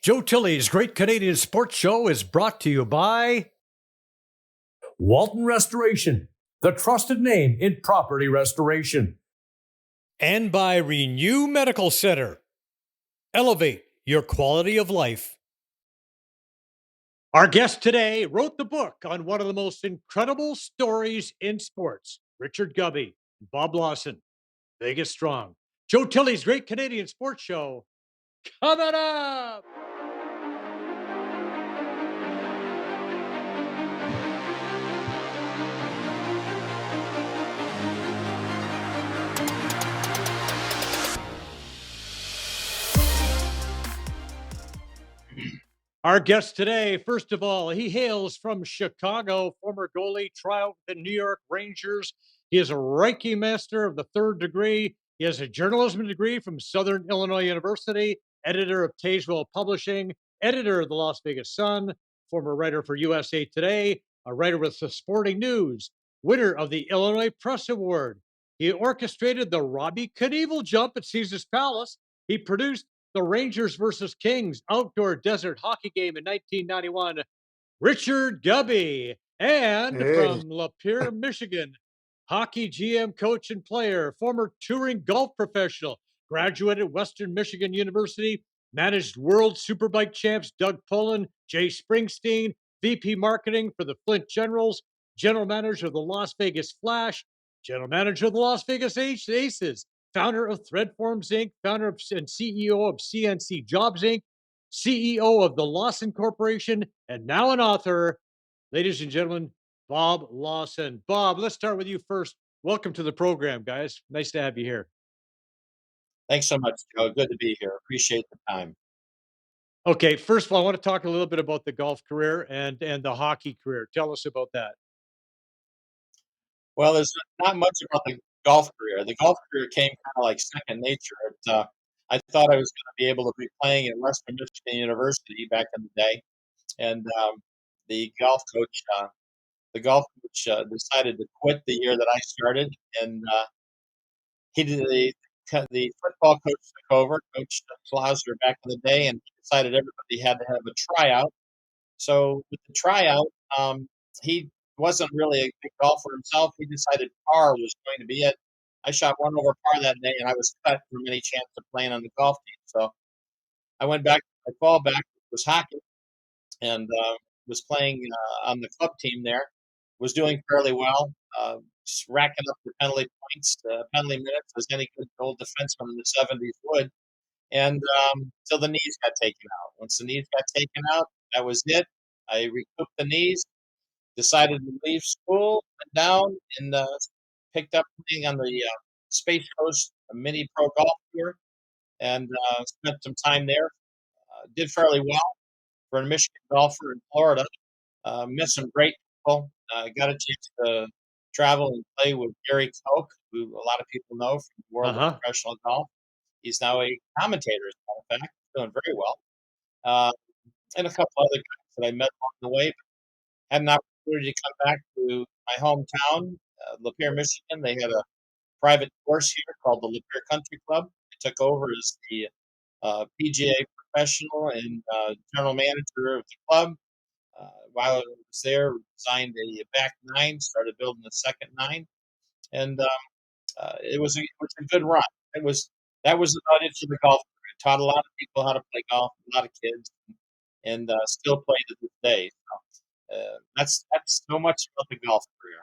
Joe Tilley's Great Canadian Sports Show is brought to you by Walton Restoration, the trusted name in property restoration. and by Renew Medical Center. Elevate your quality of life. Our guest today wrote the book on one of the most incredible stories in sports, Richard Gubbe and Bob Lawson, Vegas Strong. Joe Tilley's Great Canadian Sports Show coming up. Our guest today, first of all, he hails from Chicago, former goalie, tryout with the New York Rangers. He is a Reiki Master of the third degree. He has a journalism degree from Southern Illinois University, editor of Tazewell Publishing, editor of the Las Vegas Sun, former writer for USA Today, a writer with the Sporting News, winner of the Illinois Press Award. He orchestrated the Robbie Knievel jump at Caesar's Palace. He produced the Rangers versus Kings outdoor desert hockey game in 1991, Richard Gubbe. And Hey, from Lapeer, Michigan, hockey GM, coach, and player, former touring golf professional, graduated Western Michigan University, managed World Superbike champs Doug Pullen, Jay Springsteen, VP marketing for the Flint Generals, general manager of the Las Vegas Flash, general manager of the Las Vegas Aces, founder of Threadforms Inc., founder and CEO of CNC Jobs Inc., CEO of the Lawson Corporation, and now an author. Ladies and gentlemen, Bob Lawson. Bob, let's start with you first. Welcome to the program, guys. Nice to have you here. Thanks so much, Joe. Good to be here. Appreciate the time. Okay, first of all, I want to talk a little bit about the golf career and the hockey career. Tell us about that. Well, there's not much about the golf career. The golf career came kind of like second nature. I thought I was going to be able to be playing at Western Michigan University back in the day, and the golf coach, decided to quit the year that I started, and he did the football coach took over, Coach Clauser back in the day, and he decided everybody had to have a tryout. So with the tryout, he wasn't really a big golfer himself. He decided par was going to be it. I shot one over par that day, and I was cut from any chance of playing on the golf team. So I went back. My fallback was hockey, and was playing on the club team there. Was doing fairly well, just racking up the penalty points, penalty minutes, as any good old defenseman in the '70s would. And till the knees got taken out. Once the knees got taken out, that was it. I recouped the knees, decided to leave school, went down and picked up playing on the Space Coast Mini Pro Golf Tour, and spent some time there. Did fairly well for a Michigan golfer in Florida. Met some great people. Got a chance to travel and play with Gary Koch, who a lot of people know from the Uh world of huh. professional golf. He's now a commentator, as a matter of fact, doing very well. Uh, and a couple other guys that I met along the way. Had an opportunity to come back to my hometown, Lapeer, Michigan. They had a private course here called the Lapeer Country Club. I took over as the PGA professional and general manager of the club. While I was there, designed a back nine, started building the second nine, and it was a good run. It was that was about it for the golf career. Taught a lot of people how to play golf, a lot of kids, and still play to this day. So, that's so much about the golf career.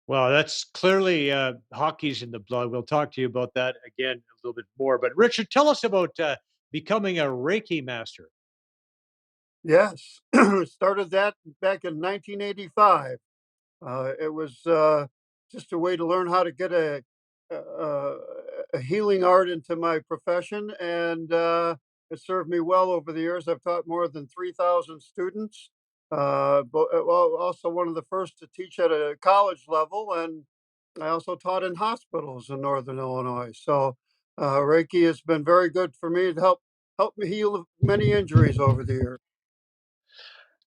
Well, that's clearly hockey's in the blood. We'll talk to you about that again a little bit more. But Richard, tell us about becoming a Reiki master. yes. Started that back in 1985. It was just a way to learn how to get a, a healing art into my profession, and it served me well over the years. I've taught more than 3,000 students. Well, also one of the first to teach at a college level, and I also taught in hospitals in Northern Illinois. So Reiki has been very good for me to help me heal many injuries over the years.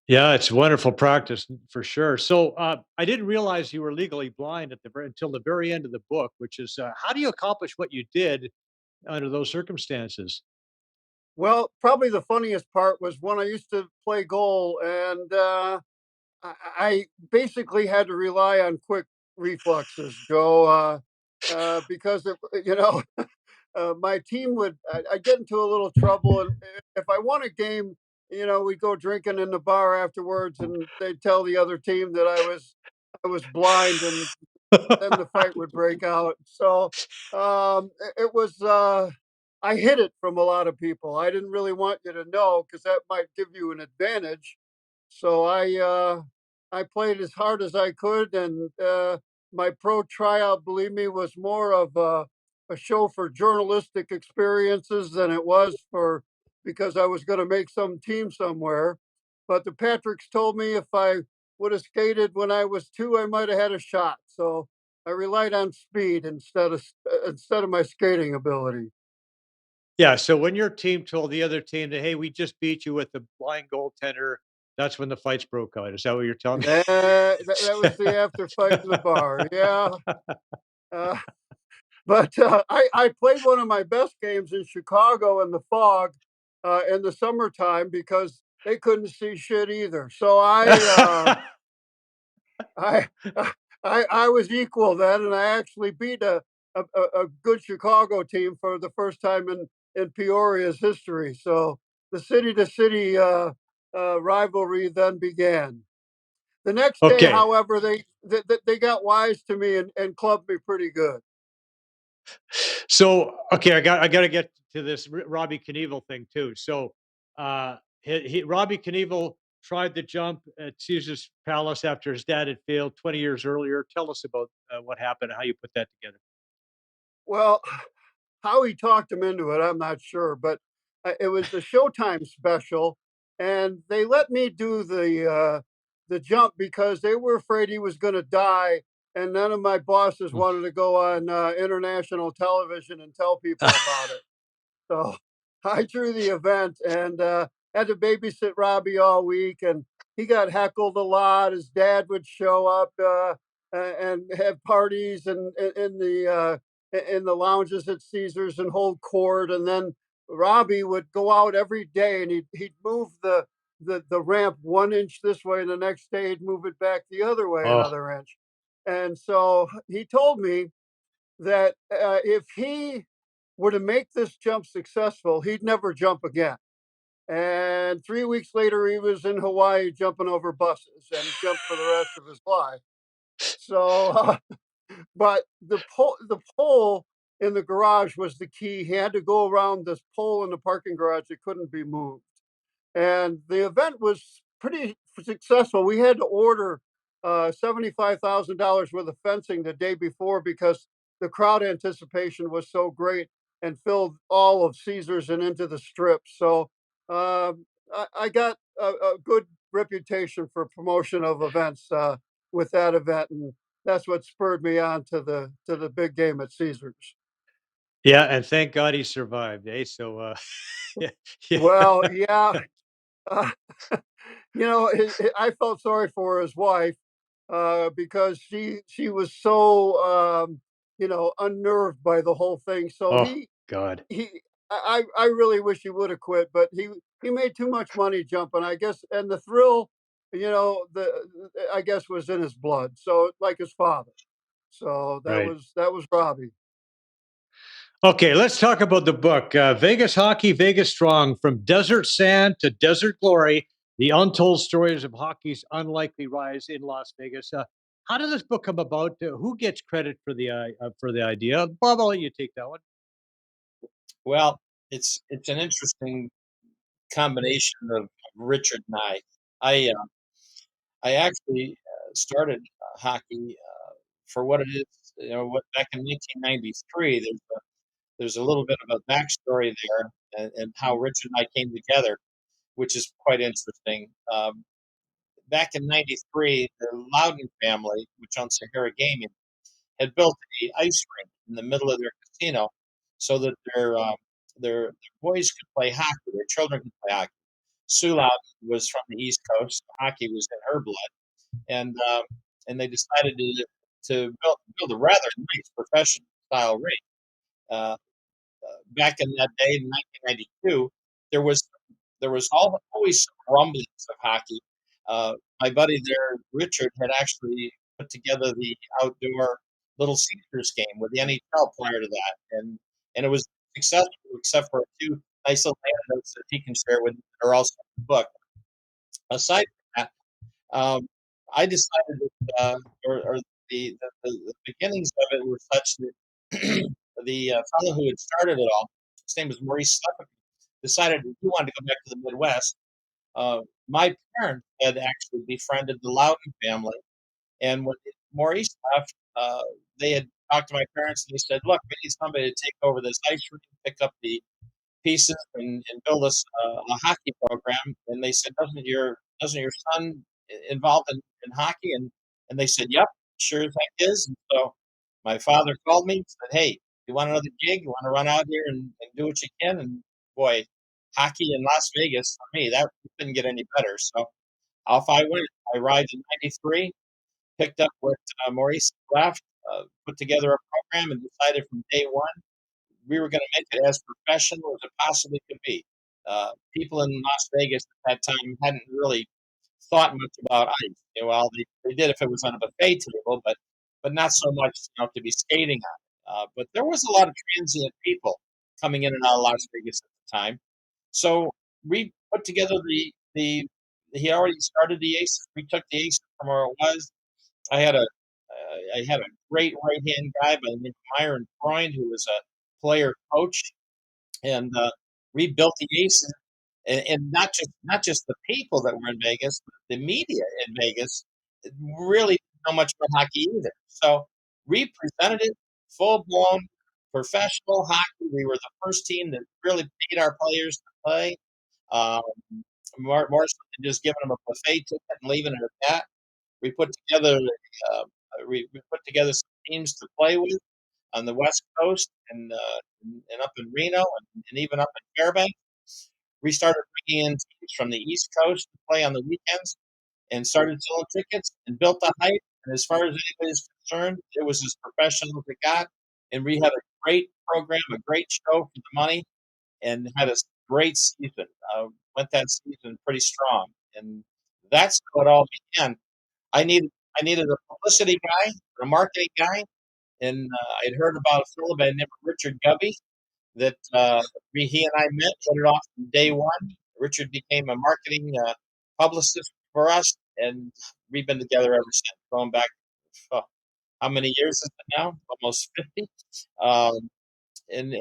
Yeah, it's wonderful practice for sure. So I didn't realize you were legally blind until the very end of the book, which is how do you accomplish what you did under those circumstances? Well, probably the funniest part was when I used to play goal, and I basically had to rely on quick reflexes, Joe, because my team I'd get into a little trouble, and if I won a game, we'd go drinking in the bar afterwards, and they'd tell the other team that I was blind, and then the fight would break out. So it was. I hid it from a lot of people. I didn't really want you to know because that might give you an advantage. So I played as hard as I could, and my pro tryout, believe me, was more of a show for journalistic experiences than it was for because I was going to make some team somewhere. But the Patricks told me if I would have skated when I was two, I might have had a shot. So I relied on speed instead of my skating ability. Yeah, so when your team told the other team that, "Hey, we just beat you with the blind goaltender," that's when the fights broke out. Is that what you're telling That was me? the after fight in the bar. Yeah. Uh, but I played one of my best games in Chicago in the fog in the summertime because they couldn't see shit either. So I I was equal then, and I actually beat a good Chicago team for the first time in Peoria's history. So the city to city rivalry then began. The next day, Okay. however, they got wise to me and clubbed me pretty good. So, okay, I gotta get to this Robbie Knievel thing too. So, Robbie Knievel tried the jump at Caesar's Palace after his dad had failed 20 years earlier. Tell us about what happened and how you put that together. Well, how he talked him into it, I'm not sure, but it was a Showtime special, and they let me do the jump because they were afraid he was going to die, and none of my bosses wanted to go on international television and tell people about it. So I drew the event and had to babysit Robbie all week, and he got heckled a lot. His dad would show up and have parties and in the lounges at Caesars and hold court, and then Robbie would go out every day and he'd move the ramp 1 inch this way, and the next day he'd move it back the other way Oh, another inch. And so he told me that if he were to make this jump successful, he'd never jump again. And 3 weeks later, he was in Hawaii jumping over buses, and he jumped for the rest of his life. So, but the pole in the garage was the key. He had to go around this pole in the parking garage; it couldn't be moved, and the event was pretty successful. We had to order $75,000 worth of fencing the day before because the crowd anticipation was so great and filled all of Caesars and into the strip. So I got a good reputation for promotion of events with that event, and that's what spurred me on to the big game at Caesars. yeah, and thank God he survived. So, yeah, yeah. Well, yeah. Uh, I felt sorry for his wife because she was so unnerved by the whole thing. So Oh God. I really wish he would have quit, but he made too much money jumping, I guess, and the thrill, the I guess was in his blood. So like his father. So that Right. was that was Robbie. Okay, let's talk about the book, Vegas Hockey, Vegas Strong, From Desert Sand to Desert Glory, the untold stories of hockey's unlikely rise in Las Vegas. How did this book come about? Who gets credit for the idea? Bob, I'll let you take that one. Well, it's an interesting combination of Richard and I. I actually started hockey for what it is. What back in 1993. There's a little bit of a backstory there, and how Richard and I came together, which is quite interesting. Back in '93, the Loudon family, which owns Sahara Gaming, had built a ice rink in the middle of their casino, so that their boys could play hockey, their children could play hockey. Sue Loudon was from the East Coast; hockey was in her blood, and they decided to build a rather nice professional style rink. Uh, Back in that day, in 1992, there was always some rumblings of hockey. My buddy there, Richard, had actually put together the outdoor Little Caesars game with the NHL prior to that, and it was successful except for a few nice little anecdotes that he can share with you that are also in the book. Aside from that, I decided that, or the beginnings of it were such that the fellow who had started it all, his name was Maurice Suffolk, decided that he wanted to go back to the Midwest. My parents had actually befriended the Loudon family, and when Maurice left, they had talked to my parents and they said, "Look, we need somebody to take over this ice rink, pick up the pieces, and build us a hockey program." And they said, "Doesn't your son involved in hockey?" And they said, "Yep, sure as heck is." And so my father called me and said, "Hey, you want another gig? You want to run out here and do what you can?" And boy, hockey in Las Vegas for me, that couldn't get any better. So off I went. I arrived in '93, picked up what Maurice left, put together a program, and decided from day one we were going to make it as professional as it possibly could be. People in Las Vegas at that time hadn't really thought much about ice. Well, they did if it was on a buffet table, but not so much to be skating on it. But there was a lot of transient people coming in and out of Las Vegas at the time. So we put together the he already started the Aces. We took the Aces from where it was. I had a great right hand guy by the name of Myron Freund, who was a player coach, and rebuilt the Aces, and not just the people that were in Vegas, but the media in Vegas really didn't know much about hockey either. So we presented it full blown professional hockey. We were the first team that really paid our players to play. Um, more so than just giving them a buffet ticket and leaving it at that. We put together we put together some teams to play with on the West Coast and up in Reno and even up in Fairbanks. We started bringing in teams from the East Coast to play on the weekends and started selling tickets and built the hype. And as far as anybody's concerned, it was as professional as it got. And we had a great program, a great show for the money, and had a great season. Went that season pretty strong, and that's how it all began. I needed I needed a publicity guy, a marketing guy, and I'd heard about a fellow by the name of Richard Gubbe that he and I met, hit it off from day one. Richard became a marketing publicist for us, and we've been together ever since, going back. Oh, how many years is it now? Almost 50. Um, and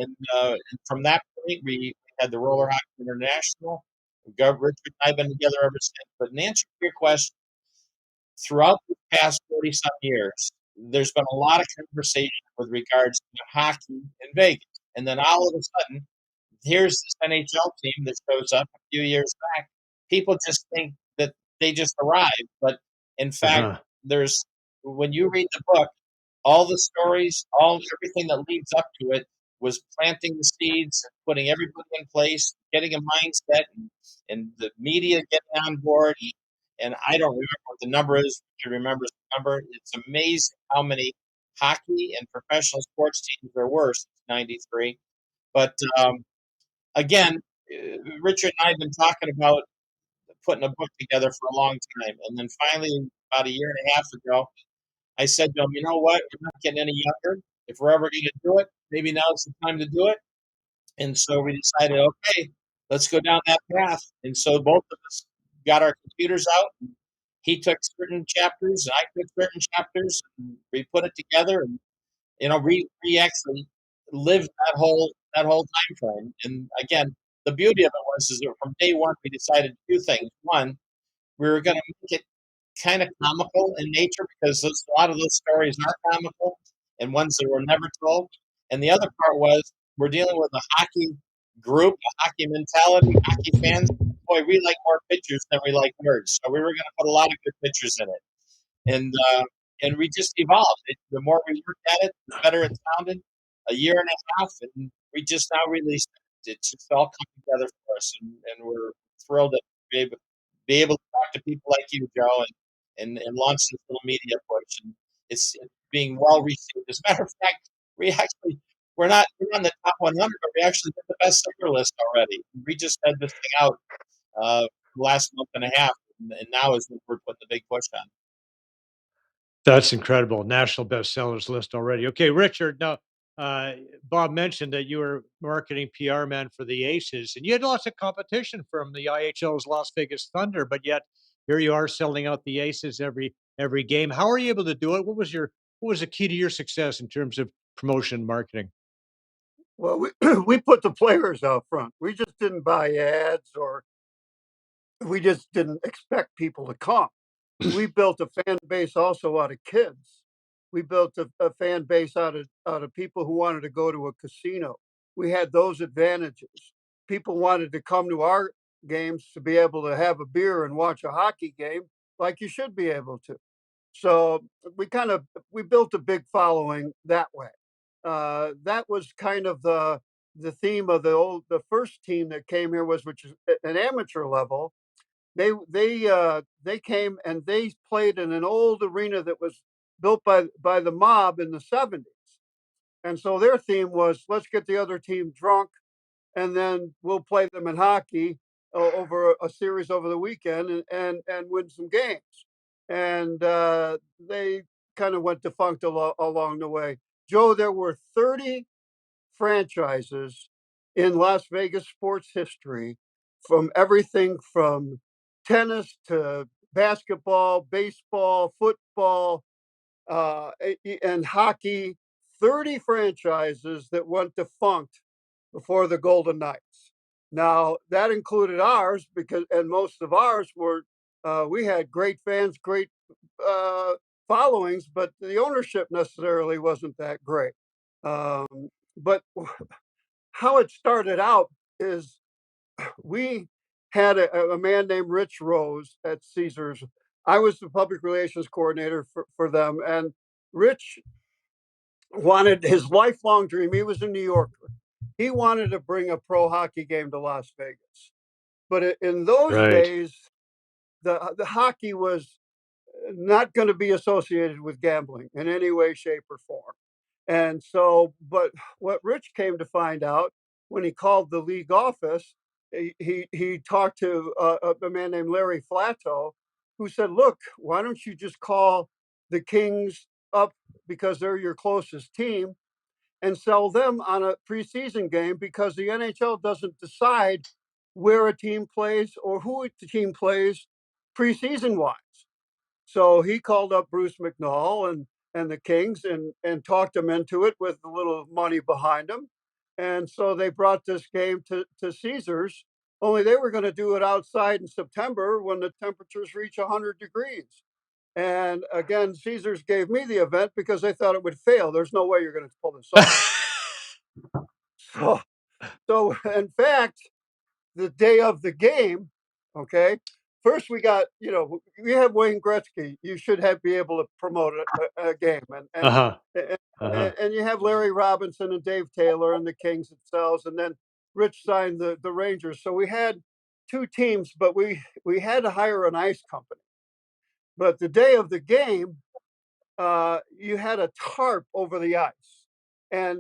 from that point, we had the Roller Hockey International. Richard and I have been together ever since. But in answer to your question, throughout the past 40 some years, there's been a lot of conversation with regards to hockey in Vegas. And then all of a sudden, here's this NHL team that shows up a few years back. People just think that they just arrived. But in fact, Uh-huh. there's when you read the book, all the stories, everything that leads up to it was planting the seeds, putting everybody in place, getting a mindset, and the media getting on board. And I don't remember what the number is. If you remember the number, it's amazing how many hockey and professional sports teams there were since '93. But again, Richard and I have been talking about putting a book together for a long time. And then finally, about a year and a half ago, I said to him, "You know what? We're not getting any younger. If we're ever going to do it, maybe now's the time to do it." And so we decided, okay, let's go down that path. And so both of us got our computers out. He took certain chapters, and I took certain chapters, and we put it together. And we actually lived that whole time frame. And again, the beauty of it was is that from day one we decided to do things. One, we were going to make it kind of comical in nature because a lot of those stories are comical and ones that were never told. And the other part was we're dealing with a hockey group, a hockey mentality, hockey fans. Boy, we like more pictures than we like words. So we were going to put a lot of good pictures in it. And we just evolved. The more we worked at it, the better it sounded. A year and a half, and we just now released it. It's just all come together for us, and we're thrilled to be able to talk to people like you, Joe, and launch this little media push. And it's being well received. As a matter of fact, we actually we're not in the top 100, but we actually did the best seller list already. We just had this thing out last month and a half, and now is when we're putting the big push on. That's incredible. National bestsellers list already. Okay, Richard. Now, uh, Bob mentioned that you were marketing PR man for the Aces, and you had lots of competition from the IHL's Las Vegas Thunder, but yet here you are selling out the Aces every game. How are you able to do it? What was the key to your success in terms of promotion and marketing? Well, we we put the players out front. We just didn't buy ads, or we just didn't expect people to come. We built a fan base also out of kids. We built a fan base out of people who wanted to go to a casino. We had those advantages. People wanted to come to our games to be able to have a beer and watch a hockey game like you should be able to. So we built a big following that way. That was kind of the theme of the first team that came here, was which is an amateur level. They came and they played in an old arena that was built by the mob in the 70s. And so their theme was, let's get the other team drunk, and then we'll play them in hockey over a series over the weekend, and win some games. And they kind of went defunct along the way. Joe, there were 30 franchises in Las Vegas sports history, from everything from tennis to basketball, baseball, football, and hockey. 30 franchises that went defunct before the Golden Knights. Now, that included ours, and most of ours were, we had great fans, great uh, followings, but the ownership necessarily wasn't that great. But how it started out is, we had a man named Rich Rose at Caesars. I was the public relations coordinator for them, and Rich wanted, his lifelong dream, he was a New Yorker. He wanted to bring a pro hockey game to Las Vegas. But in those Right. days, the hockey was not going to be associated with gambling in any way, shape, or form. And so, but what Rich came to find out when he called the league office, he talked to a man named Larry Flatto, who said, "Look, why don't you just call the Kings up, because they're your closest team, and sell them on a preseason game, because the NHL doesn't decide where a team plays or who the team plays preseason wise." So he called up Bruce McNall and the Kings, and talked them into it with a little money behind them. And so they brought this game to Caesars, only they were going to do it outside in September when the temperatures reach 100 degrees. And again, Caesars gave me the event because they thought it would fail. There's no way you're going to pull this off. So, so in fact, the day of the game, okay, first we have Wayne Gretzky. You should be able to promote a game, Uh-huh. and Uh-huh. and you have Larry Robinson and Dave Taylor and the Kings themselves, and then Rich signed the Rangers. So we had two teams, but we had to hire an ice company. But the day of the game, you had a tarp over the ice, and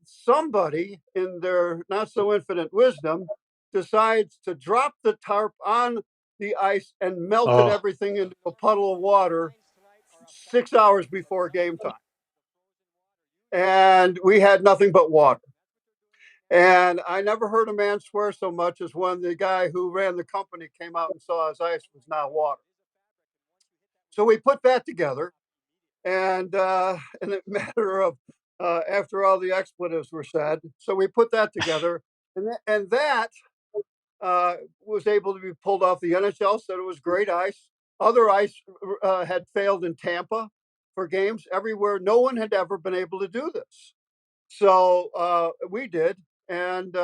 somebody, in their not so infinite wisdom, decides to drop the tarp on the ice and melted Oh. everything into a puddle of water 6 hours before game time. And we had nothing but water. And I never heard a man swear so much as when the guy who ran the company came out and saw his ice was now water. So we put that together, and in a matter of, after all the expletives were said, so we put that together, and that was able to be pulled off. The NHL said it was great ice. Other ice had failed in Tampa for games everywhere. No one had ever been able to do this. So we did, and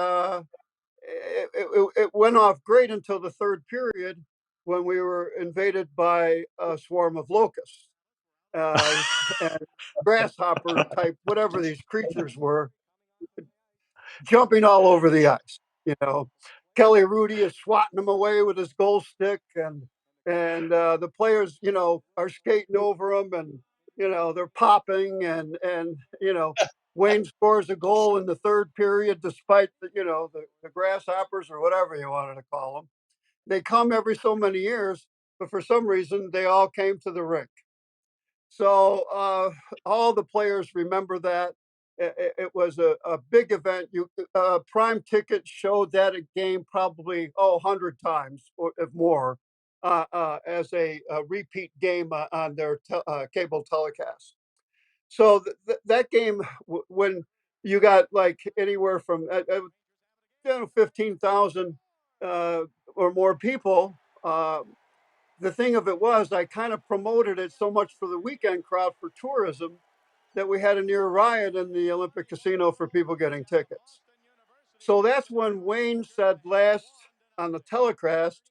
it went off great until the third period, when we were invaded by a swarm of locusts, uh, and grasshopper type, whatever these creatures were, jumping all over the ice. You know, Kelly Rudy is swatting them away with his goal stick, and the players, are skating over them, and they're popping, and Wayne scores a goal in the third period, despite the grasshoppers or whatever you wanted to call them. They come every so many years, but for some reason they all came to the rink. So all the players remember that. It was a big event. Prime Ticket showed that game probably 100 times or if more as a repeat game on their cable telecast. So that game, when you got like anywhere from 15,000 or more people. The thing of it was, I kind of promoted it so much for the weekend crowd for tourism that we had a near riot in the Olympic Casino for people getting tickets. So that's when Wayne said last on the telecast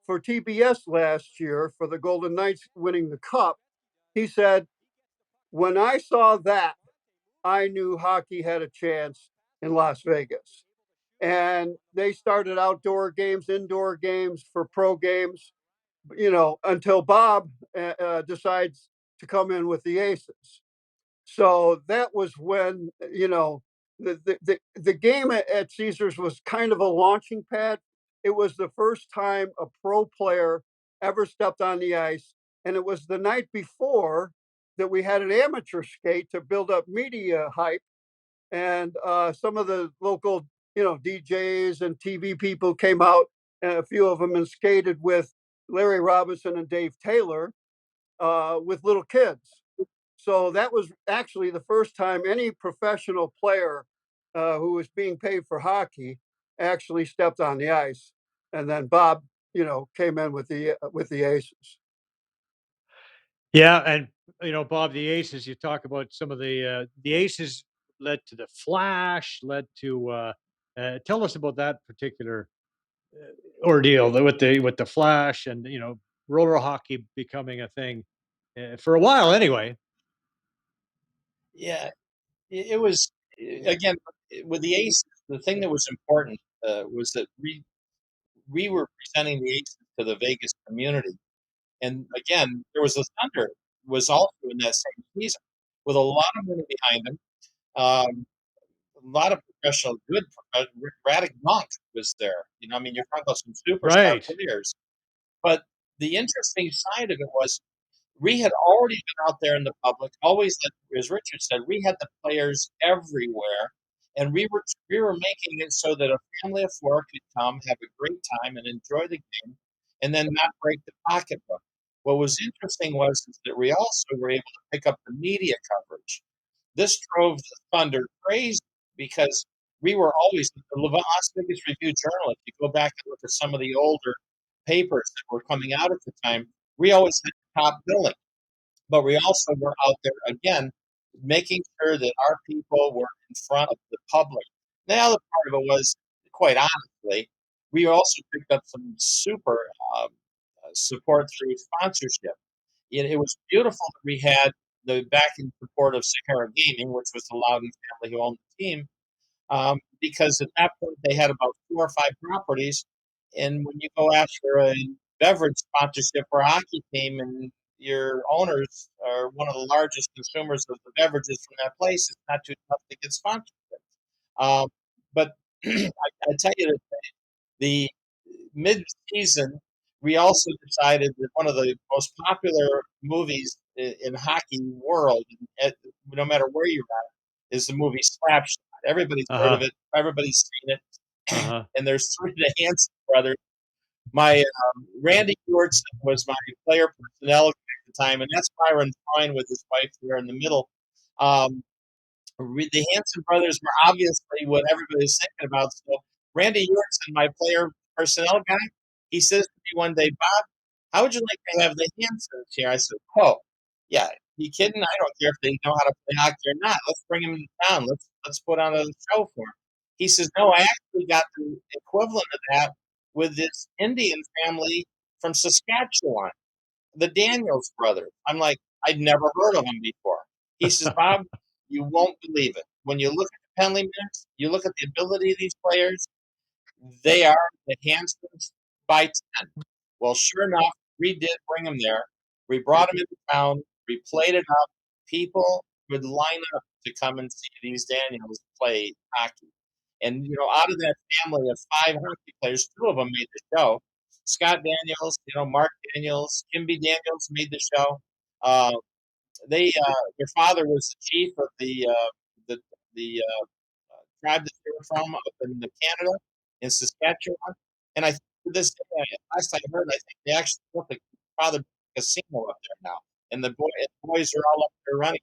for TBS last year for the Golden Knights winning the cup. He said, when I saw that, I knew hockey had a chance in Las Vegas. And they started outdoor games, indoor games for pro games, until Bob decides to come in with the Aces. So that was when, the game at Caesars was kind of a launching pad. It was the first time a pro player ever stepped on the ice. And it was the night before that we had an amateur skate to build up media hype. And some of the local, DJs and TV people came out, and a few of them, and skated with Larry Robinson and Dave Taylor with little kids. So that was actually the first time any professional player who was being paid for hockey actually stepped on the ice. And then Bob, came in with the Aces. Yeah, and Bob, the Aces. You talk about some of the Aces led to the Flash, led to. Tell us about that particular ordeal with the Flash, and roller hockey becoming a thing for a while, anyway. Yeah, it was again with the Aces. The thing that was important was that we were presenting the Aces to the Vegas community, and again, there was a Thunder was also in that same season with a lot of money behind them. A lot of professional, good. Radek Monk was there. I mean, you're talking about some superstar Right. players. But the interesting side of it was we had already been out there in the public, always, as Richard said, we had the players everywhere, and we were making it so that a family of four could come, have a great time, and enjoy the game, and then not break the pocketbook. What was interesting was is that we also were able to pick up the media coverage. This drove the Thunder crazy because we were always the Las Vegas Review Journal. If you go back and look at some of the older papers that were coming out at the time, we always had top billing, but we also were out there again, making sure that our people were in front of the public. The other part of it was, quite honestly, we also picked up some super support through sponsorship. It was beautiful that we had the backing support of Sahara Gaming, which was the Loudon family who owned the team, because at that point they had about 4 or 5 properties. And when you go after a beverage sponsorship for a hockey team and your owners are one of the largest consumers of the beverages from that place, it's not too tough to get sponsorship. Um, but I tell you that the mid-season, we also decided that one of the most popular movies in hockey world, no matter where you're at, is the movie Slapshot. Everybody's Uh heard of huh. it. Everybody's seen it. Uh huh. And there's three of the Hanson brothers. My Randy Jortson was my player personnel at the time, and that's Byron Fine with his wife there in the middle. Um, the Hanson brothers were obviously what everybody's thinking about. So Randy Jortson, my player personnel guy, he says to me one day, Bob, how would you like to have the Hansons here? I said, oh, yeah, you kidding? I don't care if they know how to play hockey or not. Let's bring them to town. Let's put on a show for them. He says, no, I actually got the equivalent of that with this Indian family from Saskatchewan, the Daniels brothers. I'm like, I'd never heard of them before. He says, Bob, you won't believe it. When you look at the penalty minutes, you look at the ability of these players, they are the Hansons by 10. Well, sure enough, we did bring them there. We brought them into town. We played it up. People would line up to come and see these Daniels play hockey. And out of that family of 5 hockey players, 2 of them made the show. Scott Daniels, Mark Daniels, Kimby Daniels made the show. Uh, their father was the chief of the tribe that they were from up in Canada, in Saskatchewan. And I think to this day, last I heard, I think they actually built a father casino up there now, and the boys are all up there running.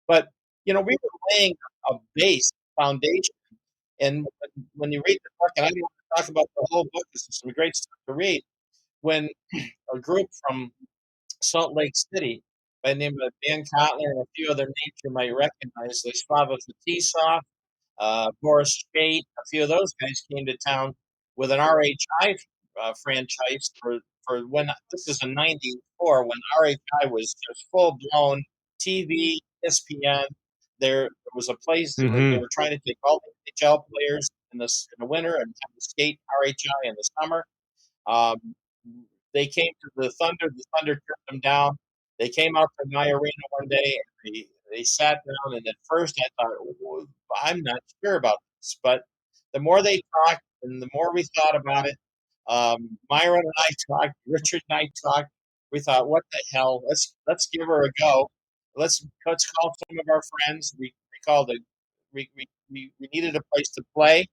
But we were laying a base foundation, and when you read the book, and I don't want to talk about the whole book, this is some great stuff to read. When a group from Salt Lake City by the name of Dan Kotler and a few other names you might recognize, like Slava Fetisov, Boris Spate, a few of those guys came to town with an RHI franchise for when this is in '94 when RHI was just full blown TV, ESPN. There was a place where they were trying to take all the NHL players in the winter and have to skate RHI in the summer. Um, they came to the Thunder. The Thunder turned them down. They came out to my arena one day. And they sat down, and at first I thought, well, I'm not sure about this. But the more they talked, and the more we thought about it, Myron and I talked, Richard and I talked. We thought, what the hell? Let's give her a go. Let's call some of our friends. We called it. We needed a place to play.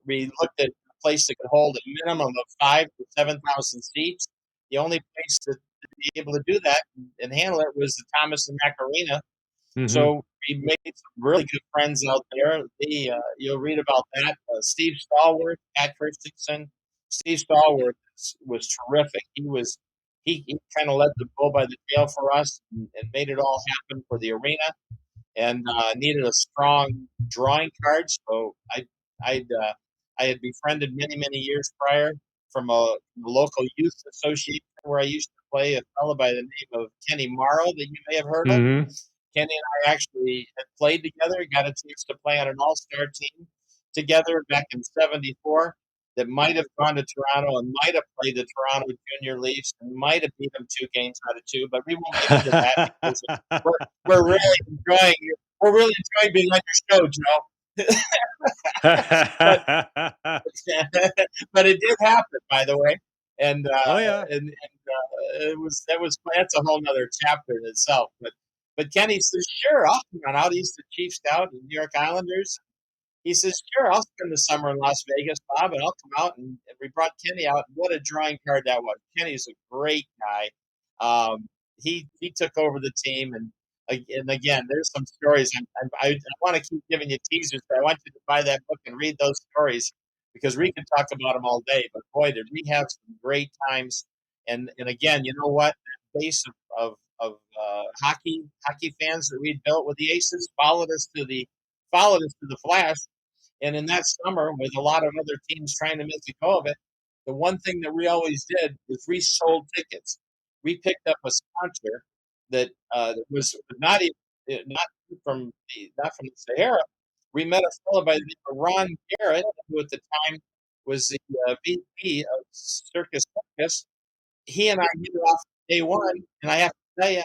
We looked at a place that could hold a minimum of 5,000 to 7,000 seats. The only place to be able to do that and handle it was the Thomas and Mack Arena. So we made some really good friends out there. You'll read about that. Steve Stallworth, Pat Christensen. Steve Stallworth was terrific. He kind of led the bull by the tail for us and made it all happen for the arena. And needed a strong drawing card, so I had befriended many years prior from a local youth association where I used to play, a fellow by the name of Kenny Morrow that you may have heard of. Kenny and I actually had played together, got a chance to play on an all-star team together back in '74 that might have gone to Toronto and might have played the Toronto Junior Leafs and might have beat them 2 games out of 2, but we won't get into that because we're really enjoying it. We're really enjoying being on your show, Joe. but it did happen, by the way, and Oh, yeah. and that's a whole nother chapter in itself. But Kenny says, sure, I'll come on out. He's the chief scout in New York Islanders. He says, sure, I'll spend the summer in Las Vegas, Bob, and I'll come out. And we brought Kenny out. What a drawing card that was. Kenny's a great guy. He took over the team. And again, there's some stories. I want to keep giving you teasers, but I want you to buy that book and read those stories because we can talk about them all day. But boy, did we have some great times. And again, you know what? That base of hockey fans that we'd built with the Aces followed us to the Flash. And in that summer, with a lot of other teams trying to make a go of it, the one thing that we always did was we sold tickets. We picked up a sponsor that was not from the Sahara. We met a fellow by the name of Ron Garrett, who at the time was the VP of Circus Circus. He and I hit it off day one, and I have to tell you,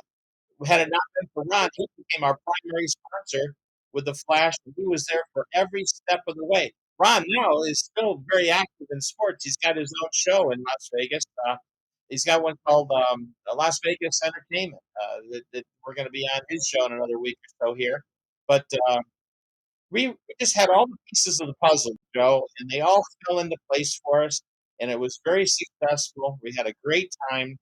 had it not been for Ron, he became our primary sponsor with the Flash, and he was there for every step of the way. Ron now is still very active in sports. He's got his own show in Las Vegas. He's got one called Las Vegas Entertainment that we're going to be on his show in another week or so here. But we just had all the pieces of the puzzle, Joe, and they all fell into place for us, and it was very successful. We had a great time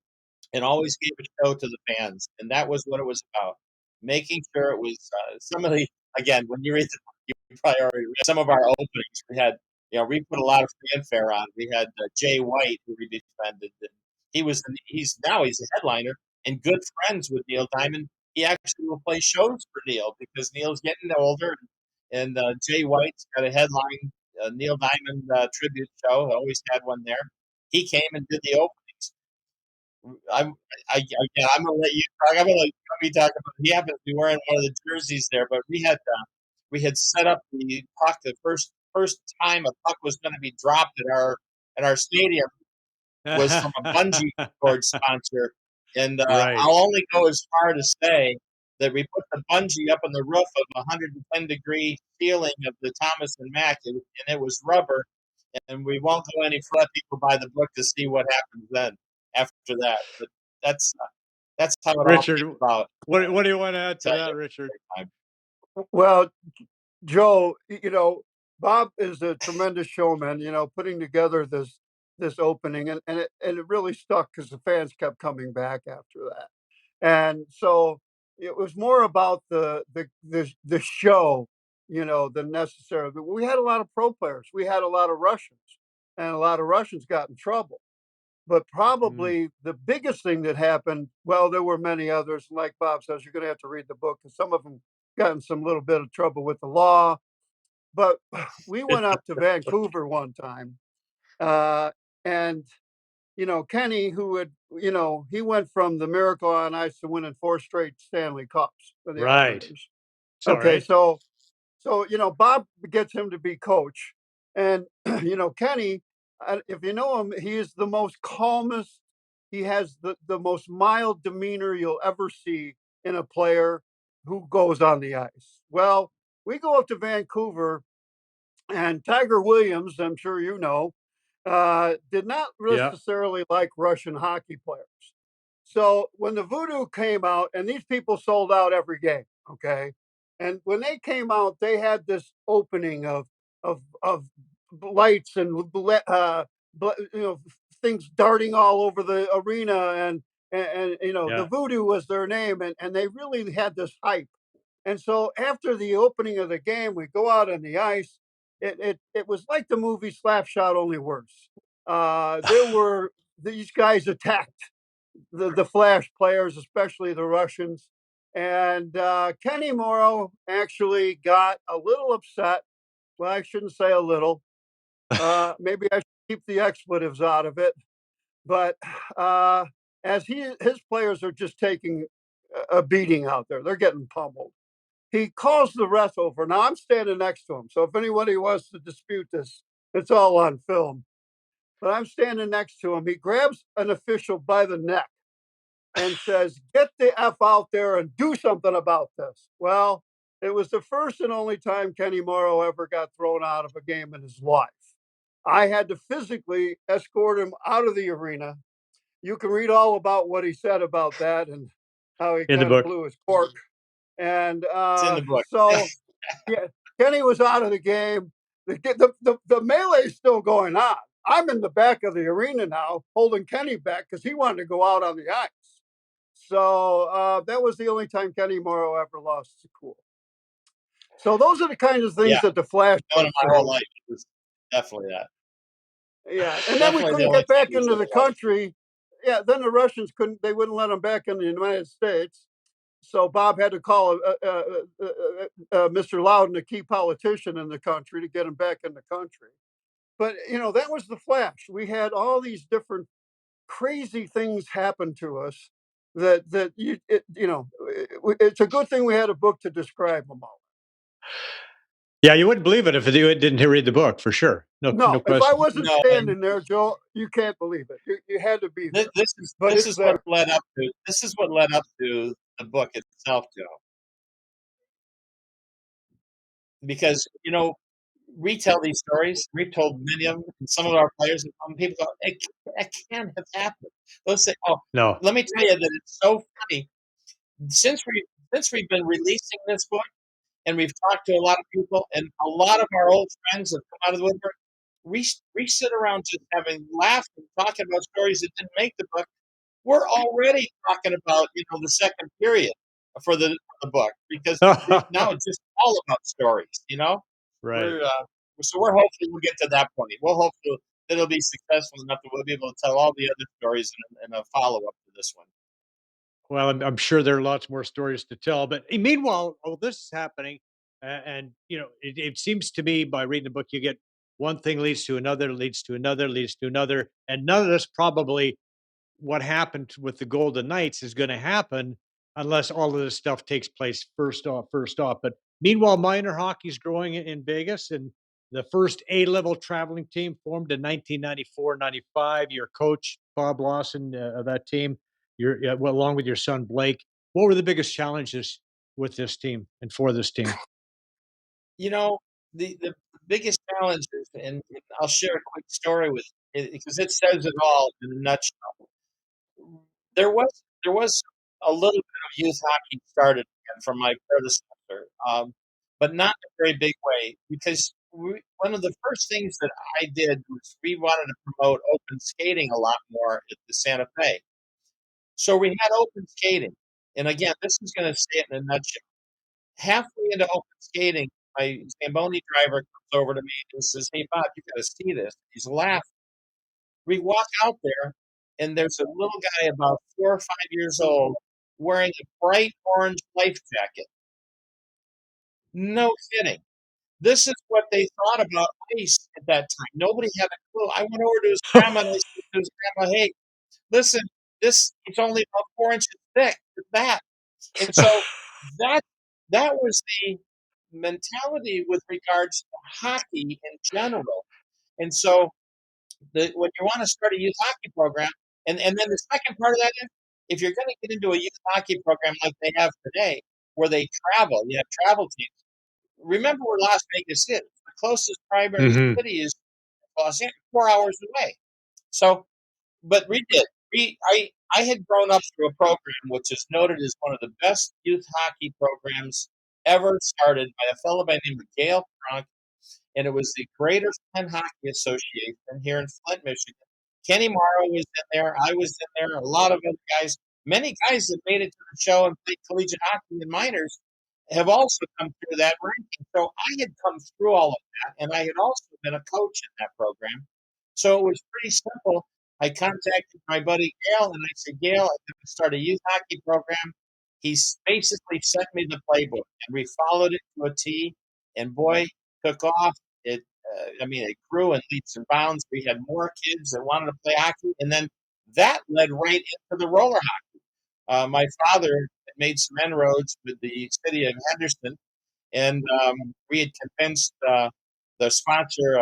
and always gave a show to the fans. And that was what it was about, making sure it was some of the, again, when you read the book, you probably already read some of our openings. We had, we put a lot of fanfare on. We had Jay White, who we defended. He's a headliner and good friends with Neil Diamond. He actually will play shows for Neil because Neil's getting older. And Jay White's got a headline Neil Diamond tribute show. I always had one there. He came and did the opening. I'm gonna let you talk. I'm gonna let you talk about. He happens to be wearing one of the jerseys there, but we had set up the puck. The first time a puck was going to be dropped at our stadium was from a bungee cord sponsor, and Right. I'll only go as far to say that we put the bungee up on the roof of a 110-degree ceiling of the Thomas and Mack, and it was rubber. And we won't go any further. People buy the book to see what happens then after that. But that's that's how it all Richard, came about. what do you want to add to Tell that, you, Richard? Well, Joe, Bob is a tremendous showman, putting together this opening, and it really stuck because the fans kept coming back after that. And so it was more about the show, than necessarily. But we had a lot of pro players. We had a lot of Russians, and a lot of Russians got in trouble. But Mm, probably the biggest thing that happened, well, there were many others. Like Bob says, you're going to have to read the book because some of them got in some little bit of trouble with the law. But we went up to Vancouver one time, uh, and Kenny, who had, he went from the Miracle on Ice to winning 4 straight Stanley Cups for the right. Islanders. So, Okay, right. so Bob gets him to be coach, and Kenny, if you know him, he is the most calmest. He has the most mild demeanor you'll ever see in a player who goes on the ice. Well, we go up to Vancouver, and Tiger Williams, I'm sure you know, did not Yeah. necessarily like Russian hockey players. So when the Voodoo came out, and these people sold out every game, okay, and when they came out, they had this opening of lights and things darting all over the arena, and the Yeah. Voodoo was their name, and they really had this hype. And so after the opening of the game, we go out on the ice. It was like the movie Slapshot, only worse. There were these guys attacked the Flash players, especially the Russians. And Kenny Morrow actually got a little upset. Well, I shouldn't say a little. Maybe I should keep the expletives out of it. But uh, as his players are just taking a beating out there, they're getting pummeled. He calls the ref over. Now I'm standing next to him, so if anybody wants to dispute this, it's all on film. But I'm standing next to him. He grabs an official by the neck and says, "Get the F out there and do something about this." Well, it was the first and only time Kenny Morrow ever got thrown out of a game in his life. I had to physically escort him out of the arena. You can read all about what he said about that and how he In the kind of book. blew his cork. And it's in the book. so, yeah, Kenny was out of the game. The melee is still going on. I'm in the back of the arena now, holding Kenny back because he wanted to go out on the ice. So that was the only time Kenny Morrow ever lost his cool. So those are the kinds of things Yeah, that the Flash known book him my whole showed. life. It was definitely that. Yeah, and then we Definitely the couldn't only get time back he's into ever the lost. country. Yeah, then the Russians couldn't. They wouldn't let him back in the United States. So Bob had to call Mr. Loudon, a key politician in the country, to get him back in the country. But that was the Flash. We had all these different crazy things happen to us that it's a good thing we had a book to describe them all. Yeah, you wouldn't believe it if you didn't read the book, for sure. No No, if I question. wasn't No, and standing there, Joe, you can't believe it. You had to be there, but this it's is what there. led up to the book itself, Joe. Because we tell these stories. We've told many of them, and some of our players and some people go, "It can't have happened." They'll say, "Oh, No. let me tell you that it's so funny. Since we've been releasing this book, and we've talked to a lot of people, and a lot of our old friends have come out of the woodwork. We sit around just having laughed and talking about stories that didn't make the book. We're already talking about the second period for the book because now it's just all about stories. Right. We're hopefully we'll get to that point. We'll hope that it'll be successful enough that we'll be able to tell all the other stories in a follow up to this one. Well, I'm sure there are lots more stories to tell. But meanwhile, all this is happening, and it seems to me by reading the book, you get one thing leads to another, leads to another, leads to another, and none of this probably what happened with the Golden Knights is going to happen unless all of this stuff takes place first off. But meanwhile, minor hockey's growing in Vegas, and the first A-level traveling team formed in 1994-95. Your coach Bob Lawson of that team, along with your son Blake. What were the biggest challenges with this team and for this team? You know, the biggest challenge is, and I'll share a quick story with it because it says it all in a nutshell. There was a little bit of youth hockey started again from my predecessor, but not in a very big way because one of the first things that I did was we wanted to promote open skating a lot more at the Santa Fe. So we had open skating, and again, this is going to say it in a nutshell. Halfway into open skating, my Zamboni driver comes over to me and says, "Hey, Bob, you got to see this." He's laughing. We walk out there, and there's a little guy about 4 or 5 years old wearing a bright orange life jacket. No kidding. This is what they thought about ice at that time. Nobody had a clue. I went over to his grandma and I said to his grandma, "Hey, listen, this it's only about 4 inches thick. It's that." And so that that was the mentality with regards to hockey in general. And so when you want to start a youth hockey program, and then the second part of that is if you're going to get into a youth hockey program like they have today, where they travel, you have travel teams. Remember where Las Vegas is. The closest primary Hmm. city is Los Angeles, 4 hours away. So, but we did. I had grown up through a program which is noted as one of the best youth hockey programs ever started by a fellow by the name of Gail Cronk, and it was the Greater Flint Hockey Association here in Flint, Michigan. Kenny Morrow was in there. I was in there. A lot of other guys. Many guys that made it to the show and played collegiate hockey in minors have also come through that ranking. So I had come through all of that, and I had also been a coach in that program. So it was pretty simple. I contacted my buddy Gail, and I said, "Gail, I'm going to start a youth hockey program." Basically sent me the playbook, and we followed it to a T. And boy, took off. It grew in leaps and bounds. We had more kids that wanted to play hockey, and then that led right into the roller hockey. My father had made some inroads with the city of Henderson, and we had convinced the sponsor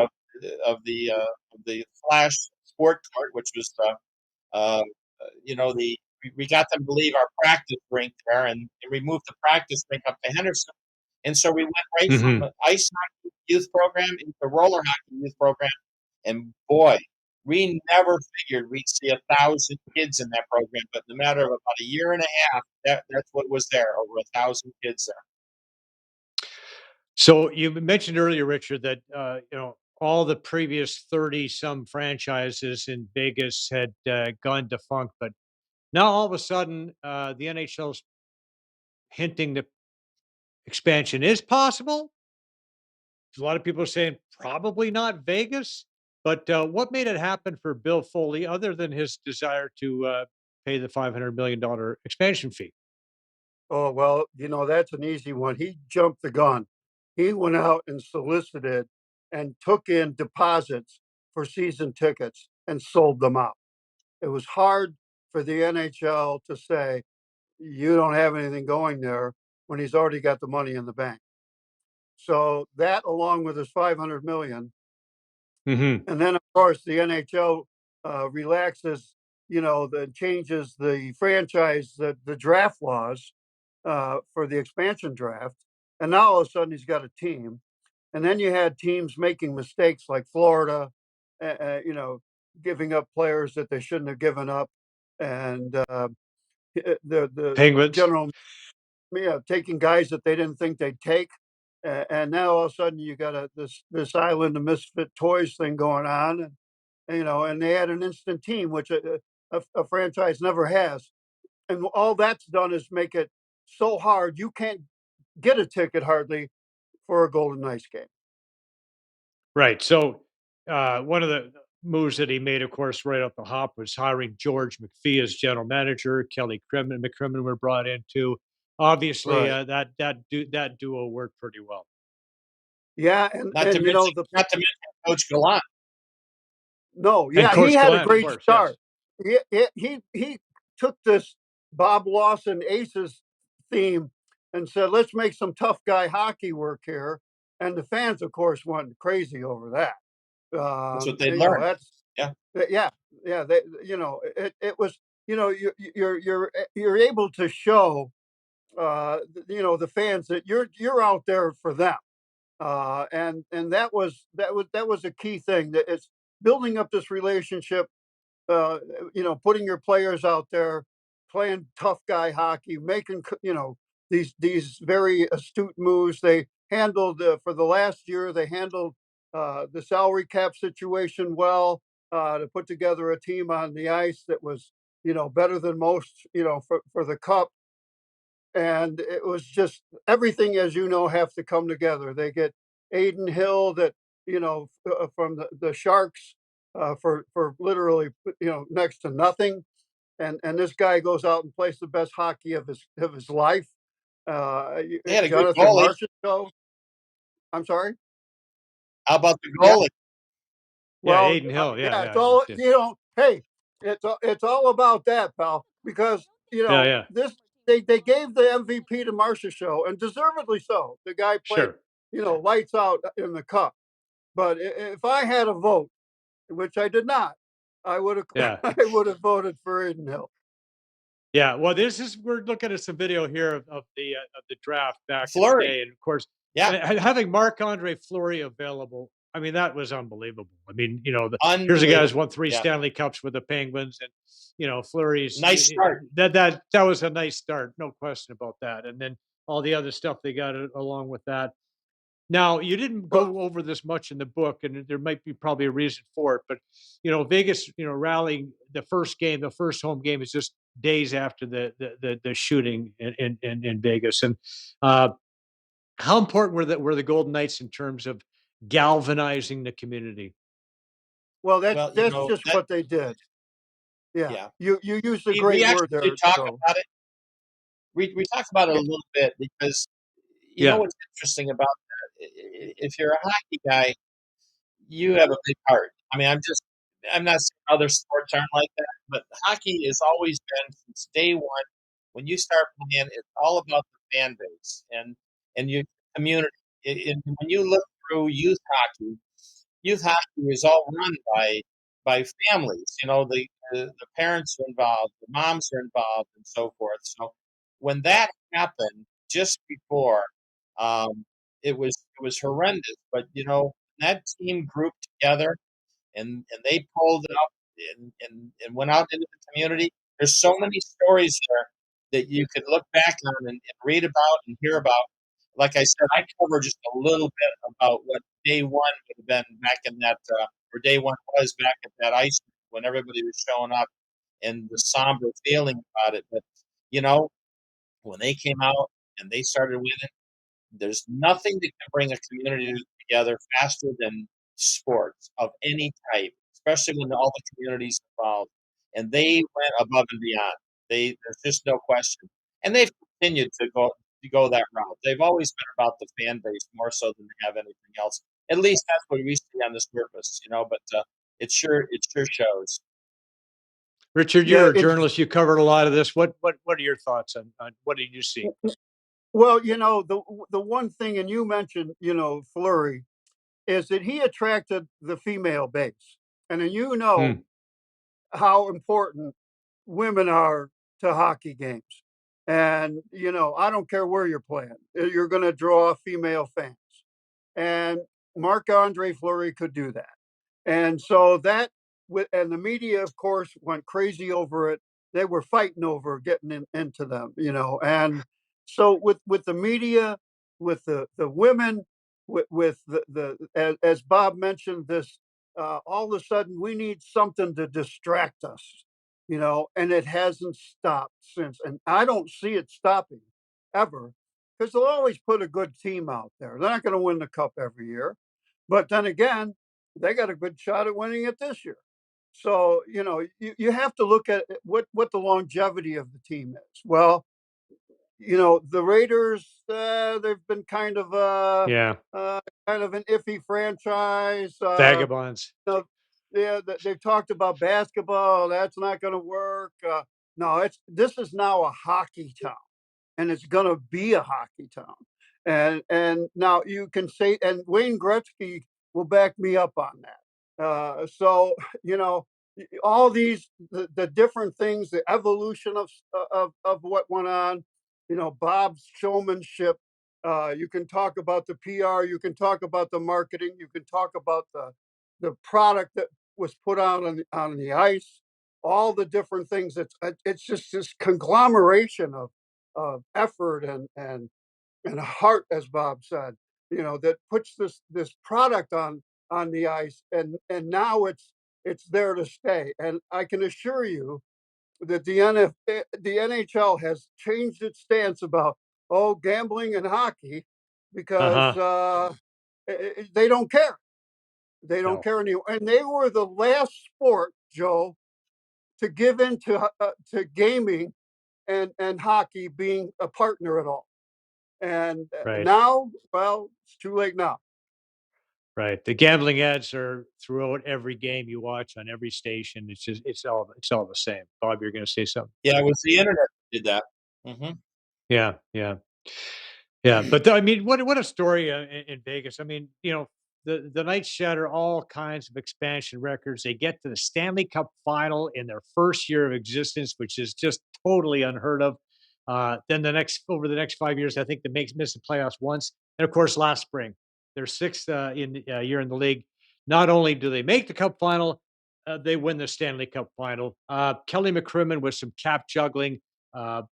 of the Flash Sport Court, which was uh, we got them to leave our practice rink there, and we moved the practice rink up to Henderson. And so we went right from Hmm. an ice hockey youth program into roller hockey youth program. And boy, we never figured we'd see 1,000 kids in that program. But in a matter of about a year and a half, that's what was there, over 1,000 kids there. So you mentioned earlier, Richard, that all the previous 30 some franchises in Vegas had gone defunct, but now all of a sudden the NHL's hinting that expansion is possible. A lot of people are saying probably not Vegas, but what made it happen for Bill Foley other than his desire to pay the $500 million expansion fee? Oh, well, that's an easy one. He jumped the gun. He went out and solicited and took in deposits for season tickets and sold them out. It was hard for the NHL to say, you don't have anything going there when he's already got the money in the bank. So that, along with his 500 million, Hmm. and then of course the NHL relaxes, the changes the franchise, the draft laws for the expansion draft, and now all of a sudden he's got a team. And then you had teams making mistakes like Florida, giving up players that they shouldn't have given up, and the Penguins. general, taking guys that they didn't think they'd take. And now all of a sudden you got this island of misfit toys thing going on, and they had an instant team, which a franchise never has. And all that's done is make it so hard you can't get a ticket hardly for a Golden Knights game. Right. So one of the moves that he made, of course, right off the hop was hiring George McPhee as general manager. Kelly Crimmin, McCrimmon were brought in too. Obviously, Right. that duo worked pretty well. Yeah, and Not to and mention, the not to mention Coach Gallant. no, And yeah, he Coach had a Gallant, of great course, yes. start. He took this Bob Lawson Aces theme and said, "Let's make some tough guy hockey work here," and the fans, of course, went crazy over that. That's what they learned. That's Yeah. yeah, yeah. It was you're able to show the fans that you're out there for them. And that was a key thing, that it's building up this relationship, uh, putting your players out there, playing tough guy hockey, making these very astute moves. They handled for the last year. They handled the salary cap situation well, to put together a team on the ice that was better than most, for the cup. And it was just everything, as have to come together. They get Aiden Hill, that from the Sharks, for literally next to nothing, and this guy goes out and plays the best hockey of his life. They had a good Jonathan goalie. Marchessault. I'm sorry. How about the Yeah. goalie? Yeah, Well, Aiden Hill. Yeah, yeah, it's yeah, all yeah, Hey, it's all about that, pal. Because yeah, yeah. this they gave the MVP to Marcia Show, and deservedly so. The guy played Sure. lights out in the cup. But if I had a vote, which I did not, I would have Yeah. I would have voted for Aiden Hill. Yeah, well, we're looking at some video here of the draft back in the Fleury. day, and of course, Yeah, having Marc-Andre Fleury available, I mean, that was unbelievable. I mean, here's a guy who's unbelievable. won 3 Yeah, Stanley Cups with the Penguins, and, Fleury's nice start. that was a nice start, no question about that, and then all the other stuff they got along with that. Now, you didn't Well, go over this much in the book, and there might be probably a reason for it, but Vegas, rallying the first game, the first home game is just days after the shooting in Vegas, and uh, how important were the Golden Knights in terms of galvanizing the community? well, that's Well, that's just that what they did. Yeah, yeah. you used a We great actually word did there. talk So about it. We talked about it a yeah, little bit because Yeah, what's interesting about that. If you're a hockey guy, you have a big heart. I mean, I'm not saying other sports aren't like that, but hockey has always been since day one. When you start playing, it's all about the fan base and your community. When you look through youth hockey is all run by families. The parents are involved, the moms are involved, and so forth. So when that happened just before, um, it was horrendous. But that team grouped together and they pulled it up and went out into the community. There's so many stories there that you could look back on and read about and hear about. Like I said, I cover just a little bit about what day one would have been back in that, or day one was back at that ice rink when everybody was showing up and the somber feeling about it. But you know, when they came out and they started winning, there's nothing that can bring a community together faster than sports of any type, especially when all the communities involved. And they went above and beyond. There's just no question. And they've continued to go that route. They've always been about the fan base more so than they have anything else. At least that's what we see on the surface. But it sure shows. Richard, yeah, you're a it's journalist. You covered a lot of this. What are your thoughts on what did you see? well, the one thing, and you mentioned, Flurry, is that he attracted the female base, and then Hmm. how important women are to hockey games. And, I don't care where you're playing, you're going to draw female fans. And Marc Andre Fleury could do that. And so and the media, of course, went crazy over it. They were fighting over getting into them, And so with the media, with the women, with as Bob mentioned, this all of a sudden we need something to distract us, and it hasn't stopped since. And I don't see it stopping ever, because they'll always put a good team out there. They're not going to win the cup every year, but then again, they got a good shot at winning it this year. So you have to look at what the longevity of the team is. Well, the Raiders, they've been Yeah, kind of an iffy franchise. vagabonds. know, yeah, they've talked about basketball. That's not going to work. No, this is now a hockey town, and it's going to be a hockey town. And now you can say, and Wayne Gretzky will back me up on that. So you know, all the different things, the evolution of what went on. Bob's showmanship. You can talk about the PR, you can talk about the marketing, you can talk about the product that was put out on the ice, all the different things. It's just this conglomeration of effort and heart, as Bob said, that puts this product on the ice, and now it's there to stay. And I can assure you that the NHL has changed its stance about gambling and hockey Uh because huh. they don't care. They don't No. care anymore, and they were the last sport, Joe, to give in to gaming and hockey being a partner at all. And Right. now, well, it's too late now. Right. The gambling ads are throughout every game you watch on every station. It's all the same. Bob, you're going to say something. Yeah, it was the internet that did that. Mhm. Yeah. Yeah. Yeah, but I mean, what a story in Vegas. I mean, the Knights shatter all kinds of expansion records. They get to the Stanley Cup final in their first year of existence, which is just totally unheard of. Then over the next 5 years, I think they miss the playoffs once, and of course, last spring, their sixth year in the league. Not only do they make the Cup final, they win the Stanley Cup final. Kelly McCrimmon with some cap juggling. Uh,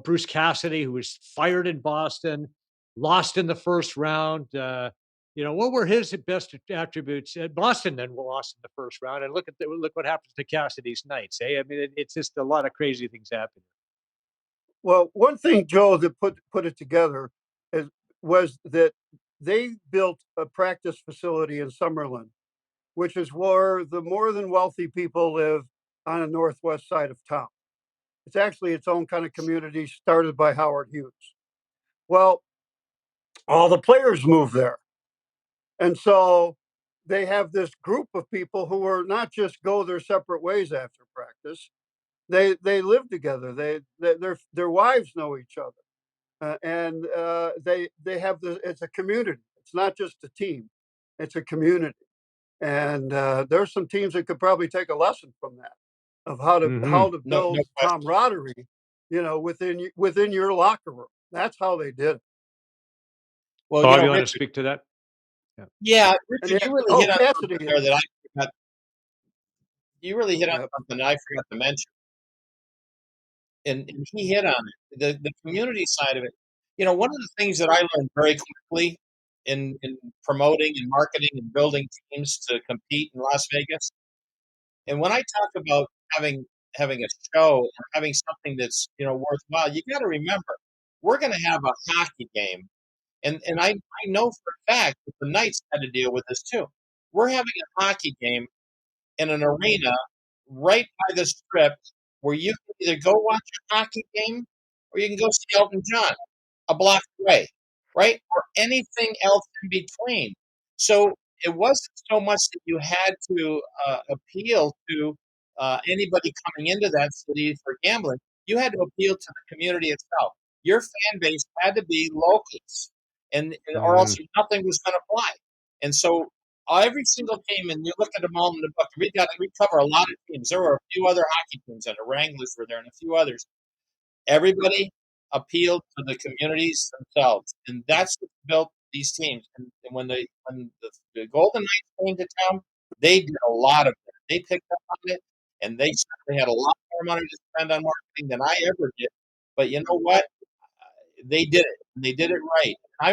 Bruce Cassidy, who was fired in Boston, lost in the first round. What were his best attributes? Boston then lost in the first round, and look what happens to Cassidy's Knights. I mean, it's just a lot of crazy things happening. Well, one thing, Joe, that put it together was that they built a practice facility in Summerlin, which is where the more than wealthy people live on the northwest side of town. It's actually its own kind of community started by Howard Hughes. Well, all the players move there. And so they have this group of people who are not just go their separate ways after practice. They live together. Their wives know each other. And they have it's a community. It's not just a team; it's a community. And there's some teams that could probably take a lesson from that of how Hmm. to No, build no question. camaraderie, within your locker room. That's how they did it. Well, Bob, you want to Richard, speak to that? Yeah. yeah, And Richard, yeah, you really hit on Cassidy, something there that I forgot. You really hit on yeah. something that I forgot to mention, and he hit on it. The community side of it. One of the things that I learned very quickly in promoting and marketing and building teams to compete in Las Vegas, and when I talk about having a show or having something that's worthwhile, you got to remember we're going to have a hockey game. And I know for a fact that the Knights had to deal with this too. We're having a hockey game in an arena right by the strip where you can either go watch a hockey game or you can go see Elton John a block away, right? Or anything else in between. So it wasn't so much that you had to appeal to anybody coming into that city for gambling. You had to appeal to the community itself. Your fan base had to be locals, or else Hmm. nothing was going to fly. And so every single team, and you look at them all in the book. We cover a lot of teams. There were a few other hockey teams, and the Wranglers were there, and a few others. Everybody appealed to the communities themselves, and that's what built these teams. And when the Golden Knights came to town, they did a lot of it. They picked up on it, and they certainly had a lot more money to spend on marketing than I ever did. But you know what? They did it, and they did it right. I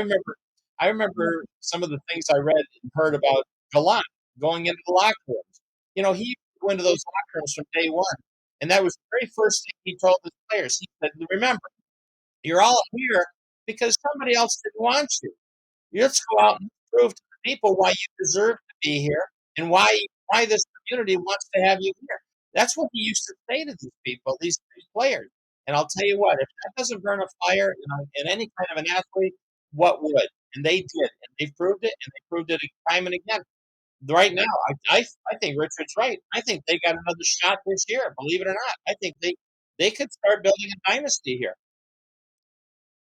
remember some of the things I read and heard about Gallant going into the locker rooms. He used to go into those locker rooms from day one, and that was the very first thing he told his players. He said, "Remember, you're all here because somebody else didn't want you. Let's go out and prove to the people why you deserve to be here and why this community wants to have you here." That's what he used to say to these people, these players. And I'll tell you what, if that doesn't burn a fire in any kind of an athlete, what would? And they did, and they proved it, and they proved it time and again. Right now, I think Richard's right. I think they got another shot this year. Believe it or not, I think they could start building a dynasty here.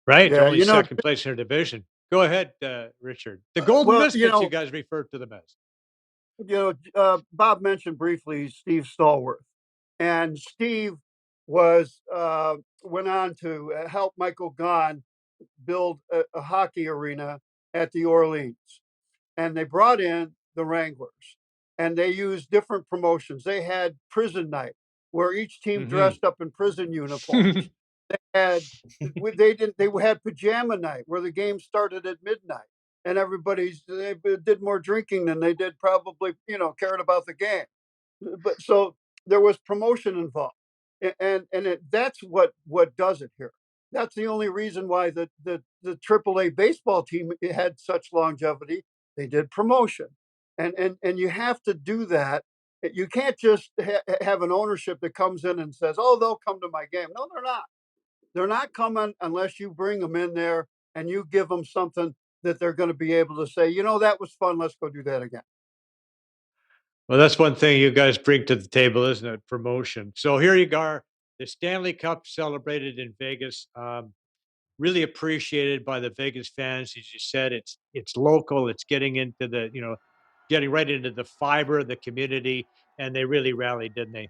Right. They're Yeah, only second place in their division. Go ahead, Richard. The Golden well, Misfits, you guys referred to them as. Bob mentioned briefly Steve Stallworth, and Steve was went on to help Michael Gahn build a hockey arena at the Orleans, and they brought in the Wranglers, and they used different promotions. They had prison night, where each team Hmm. dressed up in prison uniforms. Had they had pajama night, where the game started at midnight, and they did more drinking than they did probably cared about the game. But so there was promotion involved, that's what does it here. That's the only reason why the AAA baseball team had such longevity. They did promotion, and you have to do that. You can't just have an ownership that comes in and says, "Oh, they'll come to my game." No, they're not. They're not coming unless you bring them in there and you give them something that they're going to be able to say, that was fun. Let's go do that again. Well, that's one thing you guys bring to the table, isn't it? Promotion. So here you are, the Stanley Cup celebrated in Vegas. Really appreciated by the Vegas fans. As you said, it's local. It's getting into getting right into the fiber of the community, and they really rallied, didn't they?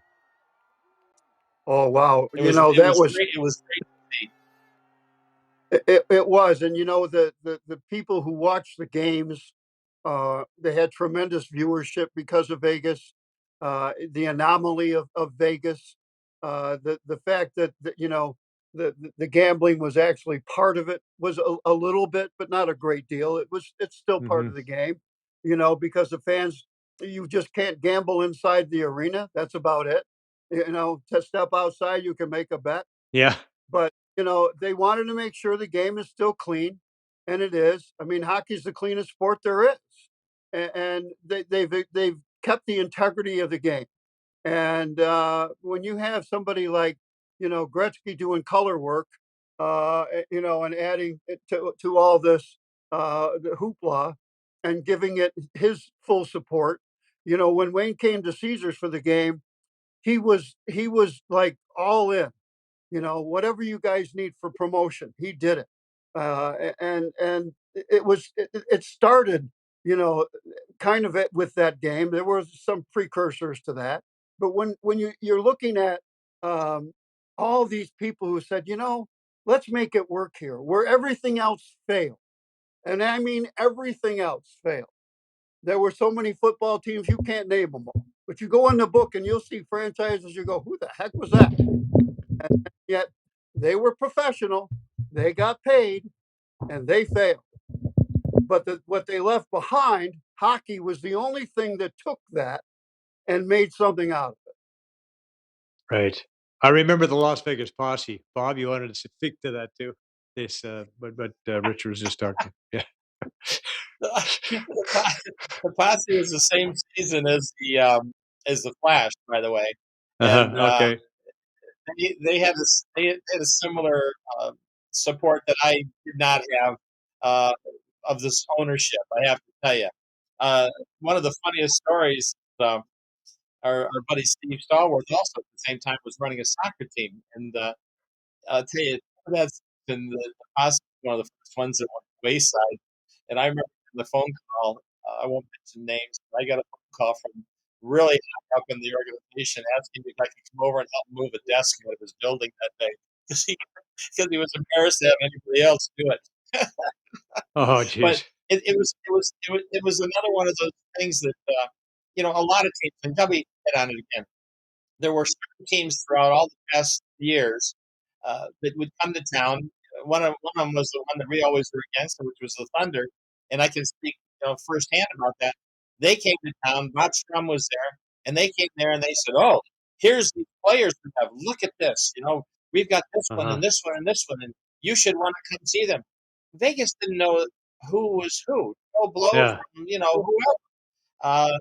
Oh wow, It that was was great. It was great to see. it was, and the people who watched the games, they had tremendous viewership because of Vegas, the anomaly of Vegas, the fact that the gambling was actually part of it was a little bit, but not a great deal. It's still part Hmm. of the game, because the fans, you just can't gamble inside the arena. That's about it. To step outside, you can make a bet, Yeah. but, they wanted to make sure the game is still clean, and it is. I mean, hockey's the cleanest sport there is, and they've kept the integrity of the game. And when you have somebody like, Gretzky doing color work, and adding it to all this the hoopla, and giving it his full support. When Wayne came to Caesars for the game, he was like all in. Whatever you guys need for promotion, he did it. And it started, you know, kind of with that game. There was some precursors to that, but when you're looking at um, all these people who said, let's make it work here, where everything else failed, and I mean everything else failed. There were so many football teams you can't name them all, but you go in the book and you'll see franchises. You go, who the heck was that? And yet they were professional, they got paid, and they failed. But what they left behind, hockey was the only thing that took that and made something out of it. Right. I remember the Las Vegas Posse. Bob, you wanted to speak to that too? This, but Richard was just talking. Yeah. The Posse was the same season as the Flash, by the way, and Okay. they had a similar uh, support that I did not have uh, of this ownership. I have to tell you, uh, one of the funniest stories. Our buddy Steve Stallworth also at the same time was running a soccer team, and I'll tell you that's been the Posse was one of the first ones that went wayside. And I remember the phone call. I won't mention names, but I got a phone call from really high up in the organization asking if I could come over and help move a desk out of his building that day because he was embarrassed to have anybody else do it. Oh, But geez. it was another one of those things that a lot of teams and Gubby hit on it again. There were certain teams throughout all the past years that would come to town. One of them was the one that we always were against, which was the Thunder, and I can speak firsthand about that. They came to town. Bob Strum was there, and they came there and they said, "Oh, here's these players we have. Look at this. We've got this one Uh-huh. and this one and this one, and you should want to come see them." Vegas didn't know who was who. Joe Blow Yeah. from whoever. Uh,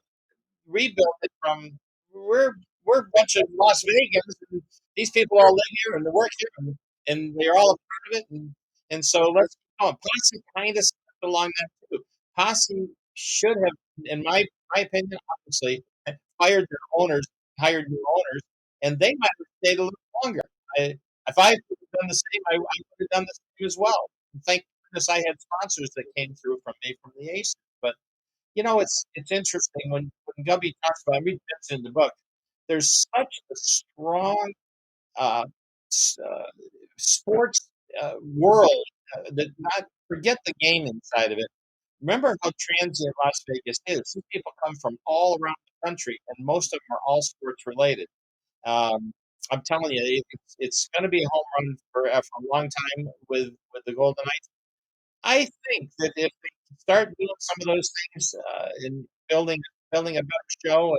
rebuilt it from we're we're a bunch of Las Vegans and these people all live here and they work here and they're all a part of it and so let's keep going. Posse kind of stepped along that too. Posse should have, in my opinion, obviously fired their owners, hired new owners, and they might have stayed a little longer. If I had done the same, I would have done the same as well. And thank goodness I had sponsors that came through from me from the Aces. But it's interesting when Gubby talks about, we mentioned in the book, there's such a strong uh, sports world that not forget the game inside of it. Remember how transient Las Vegas is. These people come from all around the country, and most of them are all sports related. Um, I'm telling you, it's going to be a home run for a long time with the Golden Knights. I think that if they start doing some of those things in building a better show,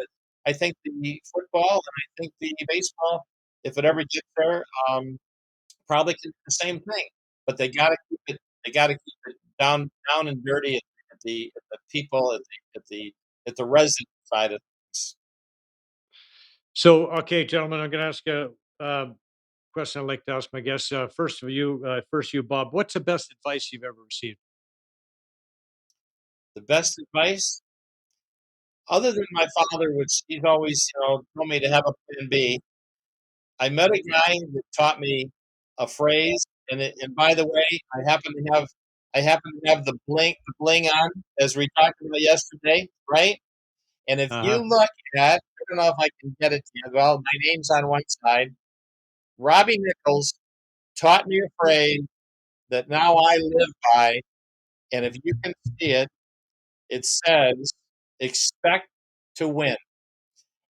I think the football and I think the baseball, if it ever gets there, probably can do the same thing. But they got to keep it. They got to keep it down and dirty at the people at the resident side of things. So, okay, gentlemen, I'm going to ask a question I'd like to ask my guests. First you, Bob. What's the best advice you've ever received? The best advice, other than my father, which he's always told me to have a plan B. I met a guy that taught me a phrase, and by the way, I happen to have the bling on as we talked about yesterday, right? And if Uh you huh. look at, I don't know if I can get it to you. Well, my name's on one side. Robbie Nichols taught me a phrase that now I live by, and if you can see it, it says, "Expect to win,"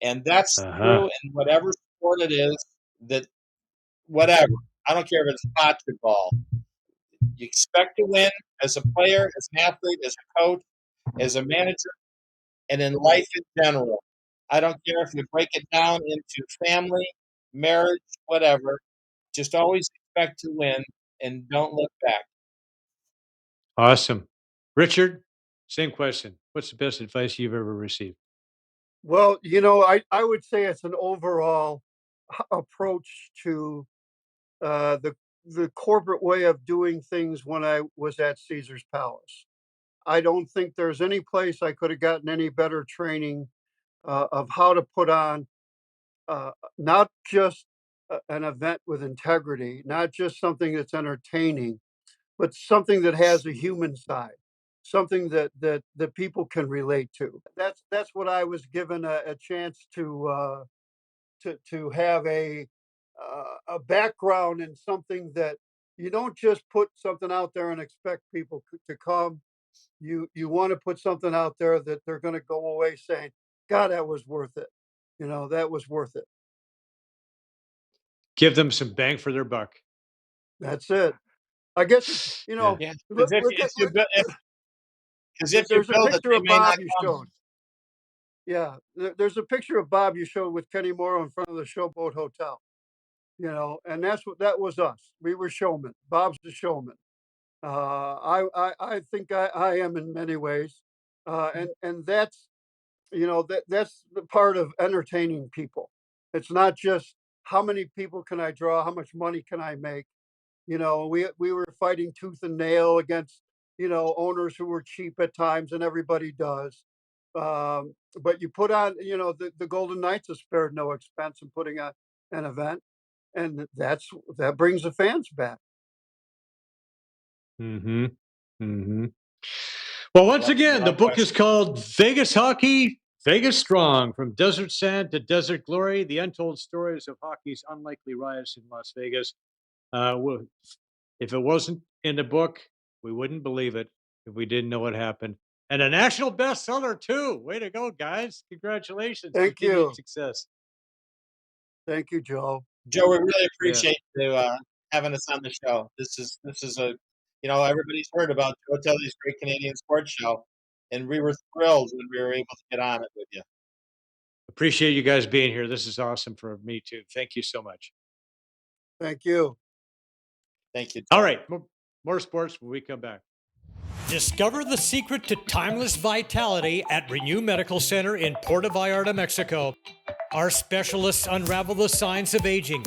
and that's Uh true huh. in whatever sport it is. That whatever, I don't care if it's basketball. You expect to win as a player, as an athlete, as a coach, as a manager, and in life in general. I don't care if you break it down into family, marriage, whatever. Just always expect to win and don't look back. Awesome. Richard, same question. What's the best advice you've ever received? Well, I would say it's an overall approach to the corporate way of doing things when I was at Caesar's Palace. I don't think there's any place I could have gotten any better training of how to put on not just an event with integrity, not just something that's entertaining, but something that has a human side, something that people can relate to. That's what I was given a chance to have a background in something that you don't just put something out there and expect people to come. You want to put something out there that they're going to go away saying, "God, that was worth it." That was worth it. Give them some bang for their buck. That's it. I guess it's Yeah. Yeah, look look at look. because if you There's a build it, picture they of may not Bob you come. showed. Yeah, there's a picture of Bob you showed with Kenny Morrow in front of the Showboat Hotel. And that's what that was us. We were showmen. Bob's the showman. I think I am in many ways, and that's the part of entertaining people. It's not just how many people can I draw, how much money can I make. We were fighting tooth and nail against owners who were cheap at times, and everybody does. But you put on, the Golden Knights have spared no expense in putting on an event, and that brings the fans back. Mm-hmm. Mm-hmm. Well, once Yep, again, the without book is question. called Vegas Hockey, Vegas Strong From Desert Sand to Desert Glory The Untold Stories of Hockey's Unlikely Rise in Las Vegas. Well, if it wasn't in the book, we wouldn't believe it if we didn't know what happened. And a national bestseller, too. Way to go, guys. Congratulations. Thank Continued you. success. Thank you, Joe. Joe, we really Yeah. appreciate you having us on the show. This is a everybody's heard about Joe Tilley's Great Canadian Sports Show, and we were thrilled when we were able to get on it with you. Appreciate you guys being here. This is awesome for me, too. Thank you so much. Thank you. Thank you, All Joe. right. More sports when we come back. Discover the secret to timeless vitality at Renew Medical Center in Puerto Vallarta, Mexico. Our specialists unravel the science of aging,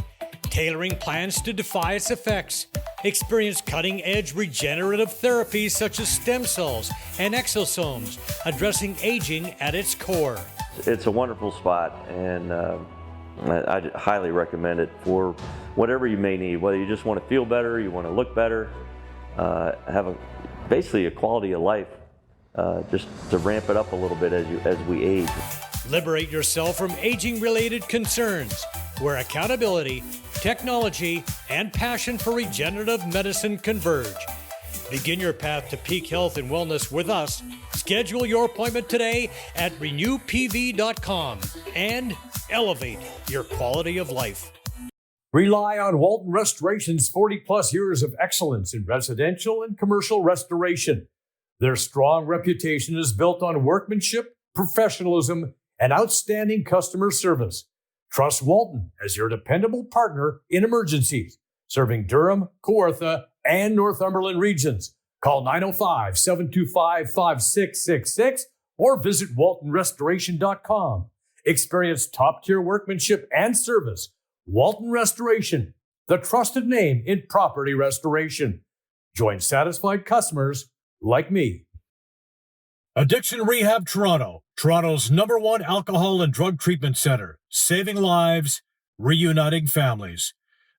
tailoring plans to defy its effects. Experience cutting-edge regenerative therapies such as stem cells and exosomes, addressing aging at its core. It's a wonderful spot, and I highly recommend it for whatever you may need. Whether you just want to feel better, you want to look better, have basically a quality of life, just to ramp it up a little bit as we age. Liberate yourself from aging-related concerns, where accountability, technology, and passion for regenerative medicine converge. Begin your path to peak health and wellness with us. Schedule your appointment today at renewpv.com and elevate your quality of life. Rely on Walton Restoration's 40-plus years of excellence in residential and commercial restoration. Their strong reputation is built on workmanship, professionalism, and outstanding customer service. Trust Walton as your dependable partner in emergencies, serving Durham, Kawartha, and Northumberland regions. Call 905-725-5666 or visit waltonrestoration.com. Experience top-tier workmanship and service. Walton Restoration, the trusted name in property restoration. Join satisfied customers like me. Addiction Rehab Toronto, Toronto's #1 alcohol and drug treatment center, saving lives, reuniting families.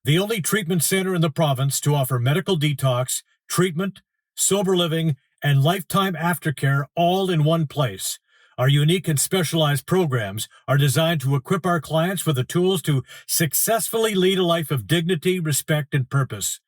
The only treatment center in the province to offer medical detox, treatment, sober living, and lifetime aftercare all in one place. Our unique and specialized programs are designed to equip our clients with the tools to successfully lead a life of dignity, respect, and purpose.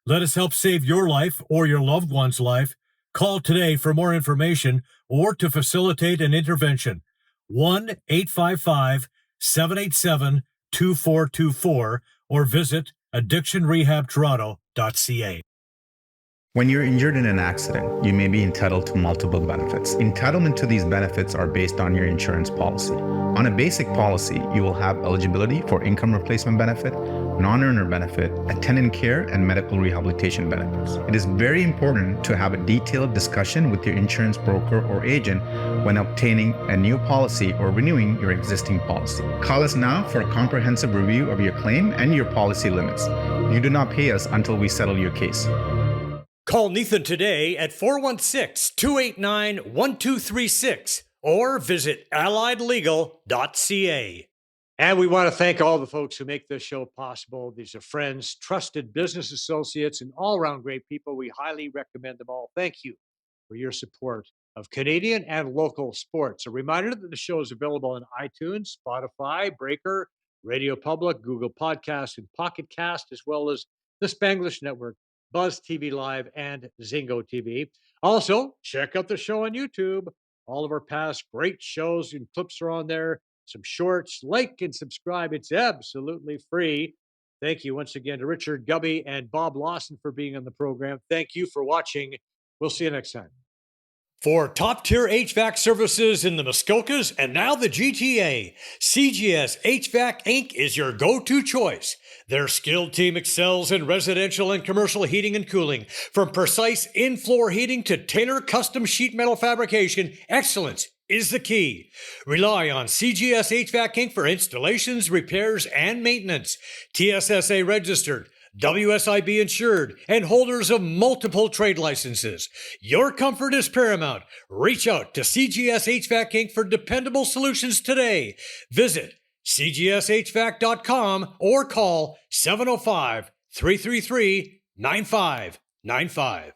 Let us help save your life or your loved one's life. Call today for more information or to facilitate an intervention. 1-855-787-2424 or visit addictionrehabtoronto.ca. When you're injured in an accident, you may be entitled to multiple benefits. Entitlement to these benefits are based on your insurance policy. On a basic policy, you will have eligibility for income replacement benefit, non-earner benefit, attendant care, and medical rehabilitation benefits. It is very important to have a detailed discussion with your insurance broker or agent when obtaining a new policy or renewing your existing policy. Call us now for a comprehensive review of your claim and your policy limits. You do not pay us until we settle your case. Call Nathan today at 416-289-1236 or visit alliedlegal.ca. And we want to thank all the folks who make this show possible. These are friends, trusted business associates, and all-around great people. We highly recommend them all. Thank you for your support of Canadian and local sports. A reminder that the show is available on iTunes, Spotify, Breaker, Radio Public, Google Podcasts, and Pocket Cast, as well as the Spanglish Network, Buzz TV Live, and Zingo TV. Also, check out the show on YouTube. All of our past great shows and clips are on there. Some shorts. Like and subscribe. It's absolutely free. Thank you once again to Richard Gubbe and Bob Lawson for being on the program. Thank you for watching. We'll see you next time. For top-tier HVAC services in the Muskokas and now the GTA, CGS HVAC Inc. is your go-to choice. Their skilled team excels in residential and commercial heating and cooling. From precise in-floor heating to tailored custom sheet metal fabrication, excellence is the key. Rely on CGS HVAC Inc. for installations, repairs, and maintenance. TSSA registered, WSIB insured, and holders of multiple trade licenses. Your comfort is paramount. Reach out to CGS HVAC Inc. for dependable solutions today. Visit cgshvac.com or call 705-333-9595.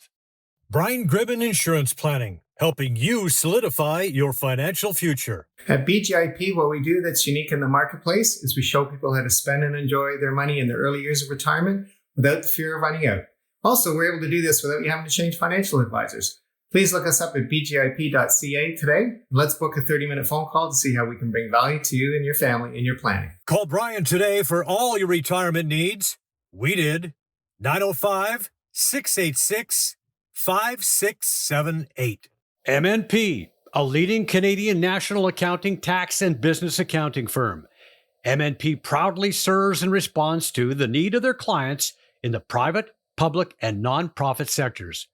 Brian Gribben Insurance Planning, helping you solidify your financial future. At BGIP, what we do that's unique in the marketplace is we show people how to spend and enjoy their money in their early years of retirement without the fear of running out. Also, we're able to do this without you having to change financial advisors. Please look us up at bgip.ca today. And let's book a 30-minute phone call to see how we can bring value to you and your family in your planning. Call Brian today for all your retirement needs. We did. 905-686-5678. MNP, a leading Canadian national accounting, tax, and business accounting firm. MNP proudly serves and responds to the need of their clients in the private, public, and nonprofit sectors.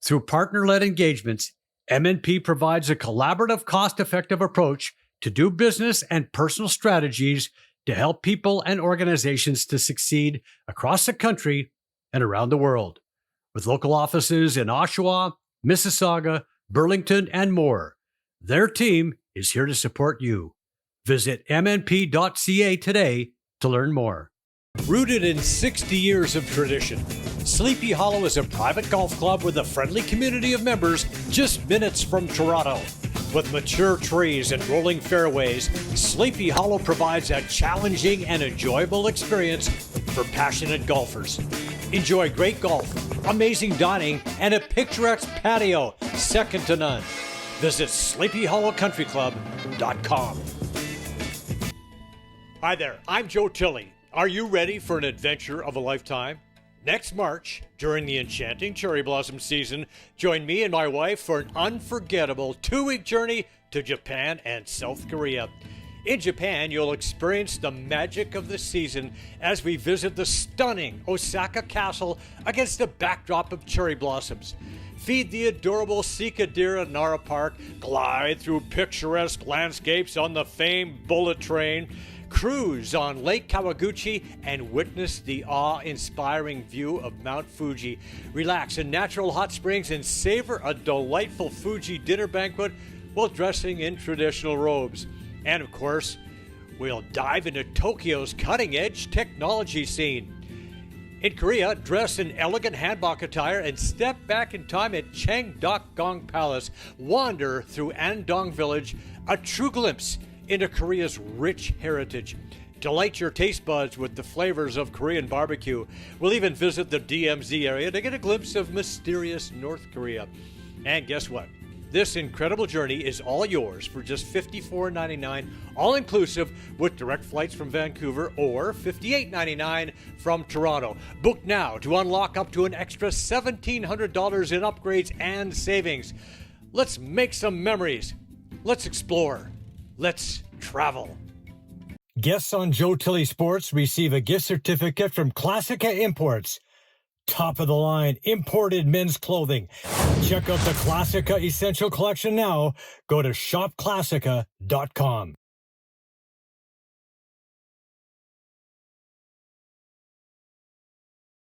Through partner-led engagements, MNP provides a collaborative, cost-effective approach to do business and personal strategies to help people and organizations to succeed across the country and around the world. With local offices in Oshawa, Mississauga, Burlington, and more, their team is here to support you. Visit mnp.ca today to learn more. Rooted in 60 years of tradition, Sleepy Hollow is a private golf club with a friendly community of members just minutes from Toronto. With mature trees and rolling fairways, Sleepy Hollow provides a challenging and enjoyable experience for passionate golfers. Enjoy great golf, amazing dining, and a picturesque patio second to none. Visit SleepyHollowCountryClub.com. Hi there, I'm Joe Tilley. Are you ready for an adventure of a lifetime? Next March, during the enchanting cherry blossom season, join me and my wife for an unforgettable 2-week journey to Japan and South Korea. In Japan, you'll experience the magic of the season as we visit the stunning Osaka Castle against the backdrop of cherry blossoms. Feed the adorable Sika deer at Nara Park, glide through picturesque landscapes on the famed bullet train, cruise on Lake Kawaguchi, and witness the awe-inspiring view of Mount Fuji. Relax in natural hot springs and savor a delightful Fuji dinner banquet while dressing in traditional robes. And of course, we'll dive into Tokyo's cutting-edge technology scene. In Korea, dress in elegant hanbok attire and step back in time at Cheongdokgung Palace. Wander through Andong Village, a true glimpse into Korea's rich heritage. Delight your taste buds with the flavors of Korean barbecue. We'll even visit the DMZ area to get a glimpse of mysterious North Korea. And guess what? This incredible journey is all yours for just $54.99, all-inclusive, with direct flights from Vancouver, or $58.99 from Toronto. Book now to unlock up to an extra $1,700 in upgrades and savings. Let's make some memories. Let's explore. Let's travel. Guests on Joe Tilley Sports receive a gift certificate from Classica Imports. Top of the line imported men's clothing. Check out the Classica Essential Collection now. Go to shopclassica.com.